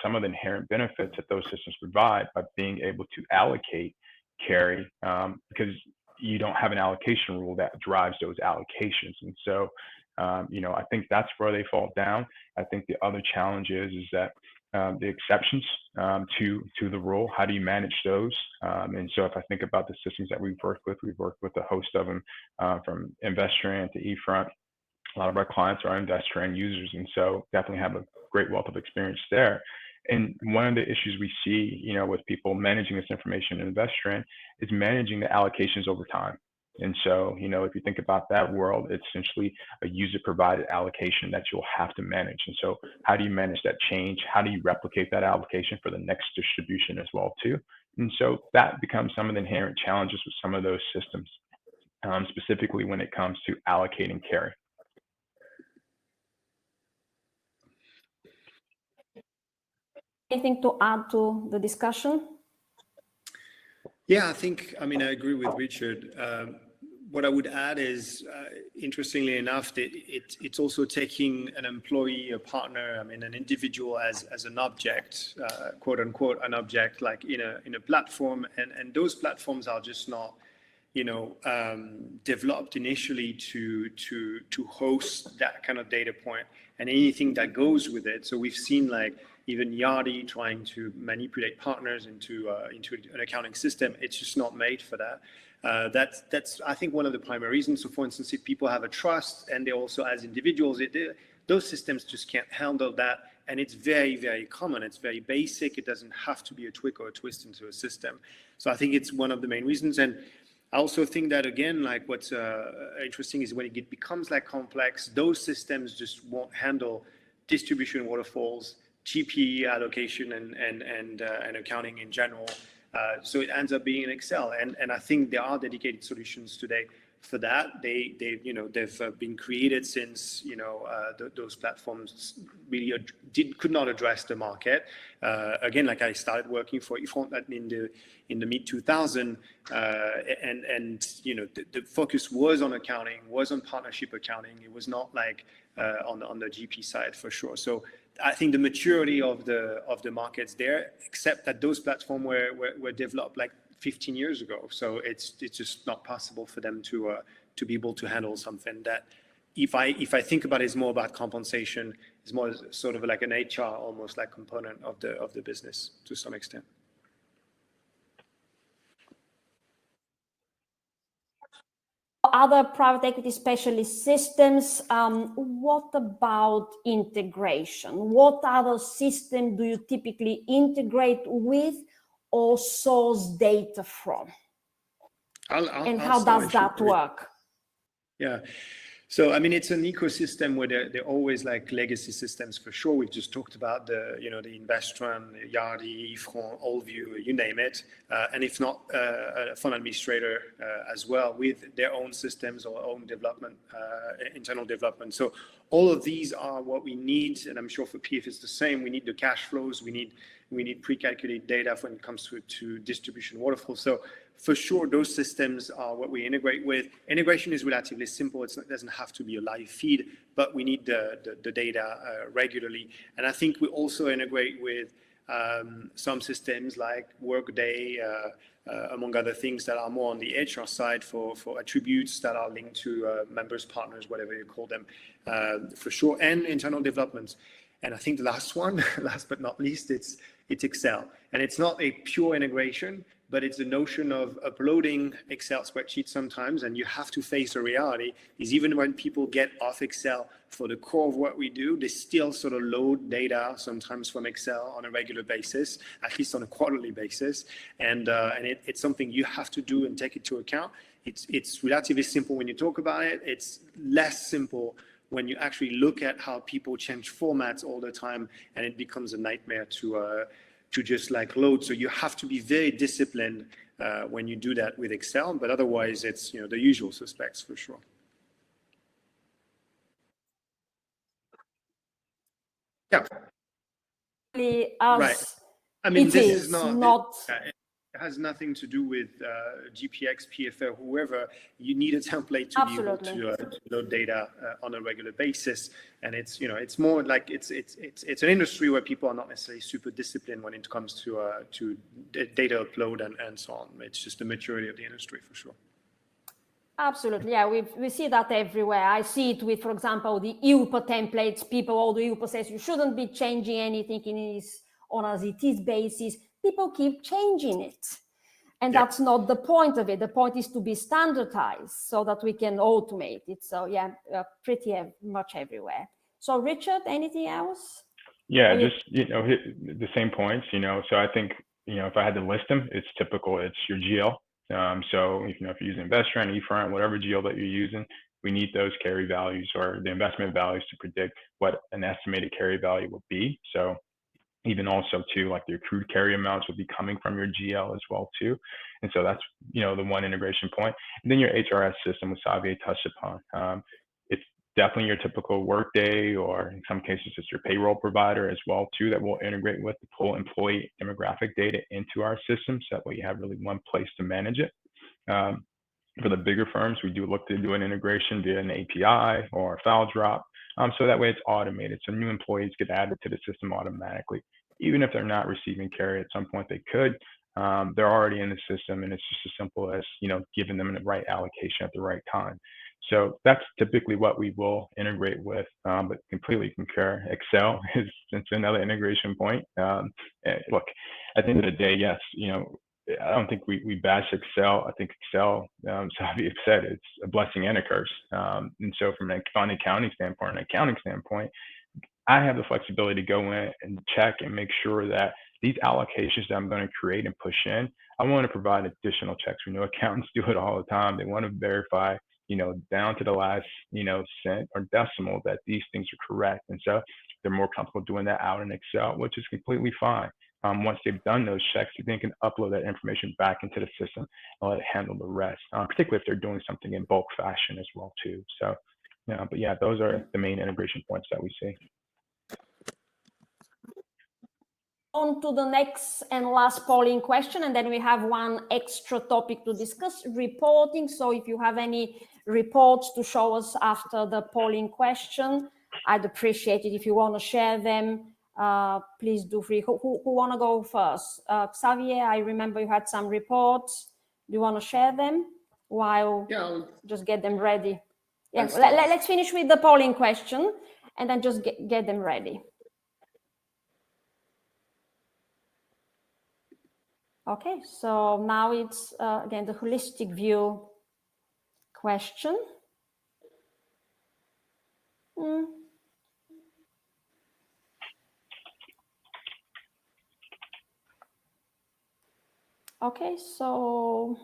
some of the inherent benefits that those systems provide by being able to allocate carry, because you don't have an allocation rule that drives those allocations. And so, I think that's where they fall down. I think the other challenge is that the exceptions to the rule, how do you manage those? And so if I think about the systems that we've worked with a host of them, from Investran to eFront. A lot of our clients are Investran users, and so definitely have a great wealth of experience there. And one of the issues we see, with people managing this information in Investran is managing the allocations over time. And so, if you think about that world, it's essentially a user-provided allocation that you'll have to manage. And so how do you manage that change? How do you replicate that allocation for the next distribution as well, too? And so that becomes some of the inherent challenges with some of those systems, specifically when it comes to allocating carry. Anything to add to the discussion? Yeah, I agree with Richard. What I would add is, interestingly enough, that it's also taking an employee, a partner, an individual as an object, quote unquote, an object, like in a platform, and those platforms are just not developed initially to host that kind of data point and anything that goes with it. So we've seen like even Yardi trying to manipulate partners into an accounting system. It's just not made for that. That's I think one of the primary reasons. So for instance, if people have a trust and they also as individuals, those systems just can't handle that. And it's very, very common. It's very basic. It doesn't have to be a tweak or a twist into a system. So I think it's one of the main reasons. And I also think that, again, like what's interesting is when it becomes like complex, those systems just won't handle distribution waterfalls, GP allocation and accounting in general. So it ends up being in Excel. And I think there are dedicated solutions today for that. They've been created since those platforms really could not address the market. Again, like I started working for eFront in the mid 2000s, and the focus was on accounting, was on partnership accounting. It was not like on the GP side for sure. So I think the maturity of the market's there, except that those platforms were developed like 15 years ago. So it's just not possible for them to be able to handle something that, if I think about it, is more about compensation, is more sort of like an HR almost like component of the business to some extent. Other private equity specialist systems, what about integration? What other system do you typically integrate with or source data from? How does that work? Yeah. So, I mean, it's an ecosystem where there are always like legacy systems for sure. We've just talked about the Investron, Yardi, eFront, Allview, you name it. And if not, a fund administrator as well with their own systems or own development, internal development. So all of these are what we need. And I'm sure for PF it's the same. We need the cash flows. We need pre-calculated data when it comes to distribution waterfall. So for sure, those systems are what we integrate with. Integration is relatively simple. It doesn't have to be a live feed, but we need the data regularly. And I think we also integrate with some systems like Workday, among other things that are more on the HR side for attributes that are linked to members, partners, whatever you call them, for sure, and internal developments. And I think the last one, last but not least, it's Excel. And it's not a pure integration, but it's the notion of uploading Excel spreadsheets sometimes, and you have to face the reality is even when people get off Excel for the core of what we do, they still sort of load data sometimes from Excel on a regular basis, at least on a quarterly basis. And it's something you have to do and take into account. It's relatively simple when you talk about it. It's less simple when you actually look at how people change formats all the time, and it becomes a nightmare to just like load. So you have to be very disciplined when you do that with Excel, but otherwise it's the usual suspects for sure. Yeah. Right. I mean, this is not it has nothing to do with GPX, PFA, whoever. You need a template to be able to load data on a regular basis, and it's more like it's an industry where people are not necessarily super disciplined when it comes to data upload and so on. It's just the maturity of the industry for sure. Absolutely, yeah, we see that everywhere. I see it with, for example, the EUPA templates. All the EUPA says you shouldn't be changing anything on as it is basis. People keep changing it. And that's not the point of it. The point is to be standardized so that we can automate it. So yeah, pretty much everywhere. So Richard, anything else? Yeah, just, hit the same points, so I think, if I had to list them, it's typical, it's your GL. So if you're using Investron, eFront, whatever GL that you're using, we need those carry values or the investment values to predict what an estimated carry value will be. So even also too, like the accrued carry amounts will be coming from your GL as well too. And so that's, the one integration point. And then your HRS system, which Xavier touched upon. It's definitely your typical Workday, or in some cases it's your payroll provider as well too, that will integrate with to pull employee demographic data into our system. So that way you have really one place to manage it. For the bigger firms, we do look to do an integration via an API or a file drop. So that way it's automated. So new employees get added to the system automatically. Even if they're not receiving carry, at some point they could. they're already in the system, and it's just as simple as, giving them the right allocation at the right time. So that's typically what we will integrate with, but completely concur. Excel is another integration point. Look, at the end of the day, yes, I don't think we bash Excel. I think Excel, as Xavier said, it's a blessing and a curse. And so from an accounting standpoint, I have the flexibility to go in and check and make sure that these allocations that I'm going to create and push in, I want to provide additional checks. We know accountants do it all the time. They want to verify, down to the last, cent or decimal that these things are correct. And so they're more comfortable doing that out in Excel, which is completely fine. Once they've done those checks, they can upload that information back into the system and let it handle the rest, particularly if they're doing something in bulk fashion as well too. So, but yeah, those are the main integration points that we see. On to the next and last polling question, and then we have one extra topic to discuss, reporting. So if you have any reports to show us after the polling question, I'd appreciate it. If you want to share them, please do free. Who want to go first? Xavier, I remember you had some reports. Do you want to share them while just get them ready? Yeah, let's finish with the polling question and then just get them ready. Okay, so now it's again the holistic view question. Okay, so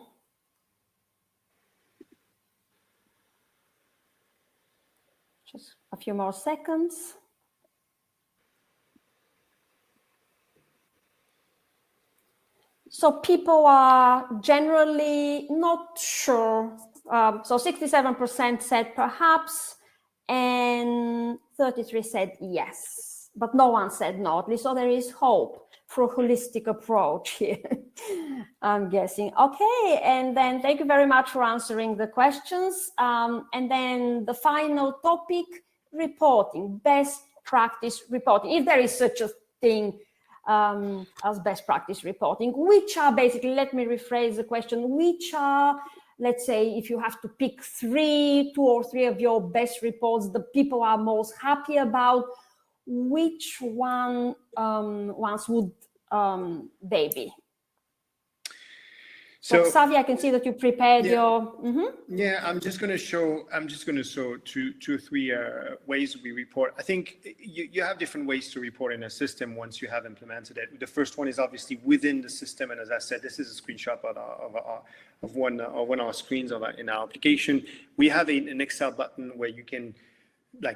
just a few more seconds. So people are generally not sure. So 67% said perhaps, and 33% said yes, but no one said no. At least, so there is hope for a holistic approach here, I'm guessing. Okay, and then thank you very much for answering the questions. And then the final topic, reporting, best practice reporting, if there is such a thing as best practice reporting, which are basically, let me rephrase the question, which are, let's say, if you have to pick two or three of your best reports the people are most happy about, which ones would they be? So Xavier, I can see that you prepared your. Yeah, I'm just going to show two or three ways we report. I think you have different ways to report in a system once you have implemented it. The first one is obviously within the system, and as I said, this is a screenshot of one of our screens in our application. We have an Excel button where you can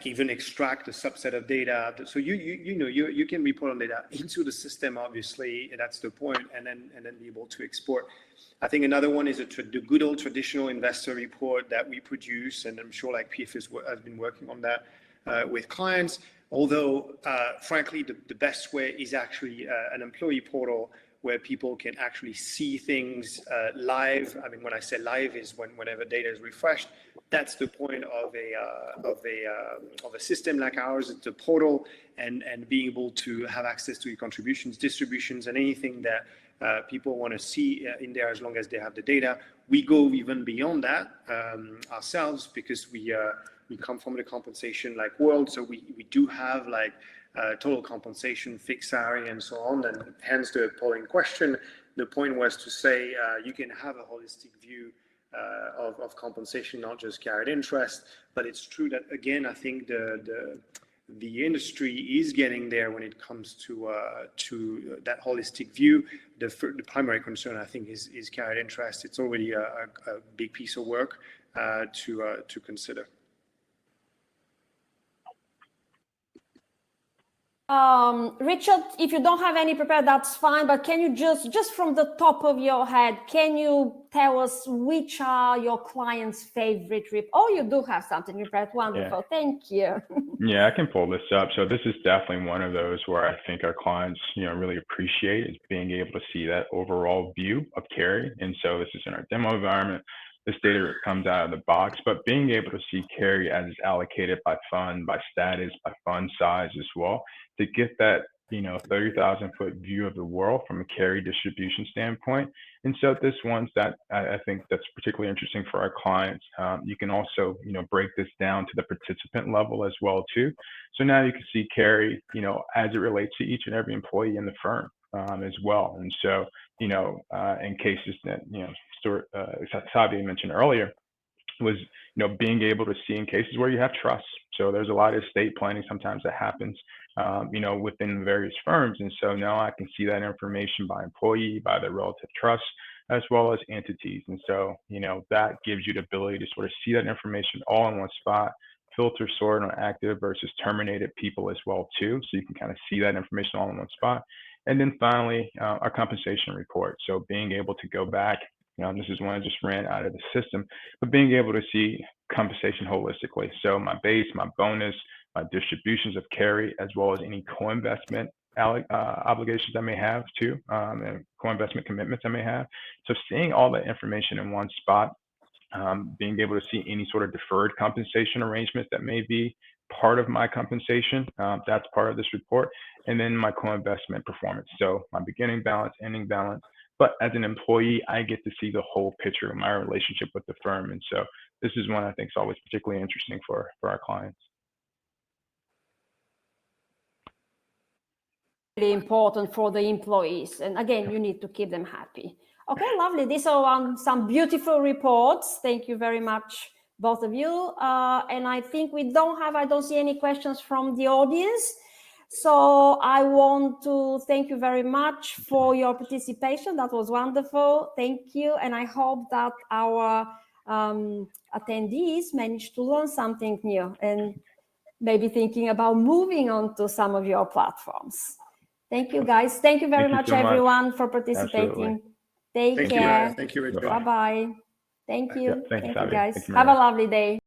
even extract a subset of data. So you can report on data into the system, obviously, and that's the point, and then be able to export. I think another one is the good old traditional investor report that we produce, and I'm sure PFA has been working on that with clients. Although, frankly, the best way is actually an employee portal where people can actually see things live. I mean, when I say live is whenever data is refreshed. That's the point of a system like ours. It's a portal, and being able to have access to your contributions, distributions, and anything that people want to see in there, as long as they have the data. We go even beyond that ourselves, because we come from the compensation world, so we do have total compensation, fixed salary, and so on, and hence the polling question. The point was to say you can have a holistic view of compensation, not just carried interest. But it's true that, again, I think the industry is getting there when it comes to that holistic view. The primary concern, I think, is carried interest. It's already a big piece of work to consider. Richard, if you don't have any prepared, that's fine. But can you just from the top of your head, can you tell us which are your clients' favorite reports? Oh, you do have something prepared. Wonderful. Yeah. Thank you. Yeah, I can pull this up. So this is definitely one of those where I think our clients, really appreciate, is being able to see that overall view of carry. And so this is in our demo environment. This data comes out of the box, but being able to see carry as it's allocated by fund, by status, by fund size as well, to get that 30,000-foot view of the world from a carry distribution standpoint. And so this one's that I think that's particularly interesting for our clients. You can also, break this down to the participant level as well too. So now you can see carry, as it relates to each and every employee in the firm as well. And so, in cases that, Xavier mentioned earlier, was being able to see in cases where you have trust. So there's a lot of estate planning sometimes that happens within various firms, and so now I can see that information by employee, by their relative trust, as well as entities. And so that gives you the ability to sort of see that information all in one spot, filter sort on active versus terminated people as well too, so you can kind of see that information all in one spot. And then finally, our compensation report. So being able to go back, this is one I just ran out of the system, but being able to see compensation holistically. So my base, my bonus, my distributions of carry, as well as any co-investment obligations I may have too, and co-investment commitments I may have. So seeing all that information in one spot, being able to see any sort of deferred compensation arrangements that may be part of my compensation, that's part of this report. And then my co-investment performance. So my beginning balance, ending balance. But as an employee, I get to see the whole picture of my relationship with the firm. And so this is one I think is always particularly interesting for our clients. Really important for the employees. And again, you need to keep them happy. Okay, lovely. These are some beautiful reports. Thank you very much, both of you. And I think I don't see any questions from the audience. So I want to thank you very much for your participation. That was wonderful. Thank you. And I hope that our attendees managed to learn something new and maybe thinking about moving on to some of your platforms. Thank you, guys. Thank you very much, everyone, for participating. Absolutely. Take care. Thank you, Richard. Bye-bye. Thank you. Yeah, thank you, guys. Thank you, have a lovely day.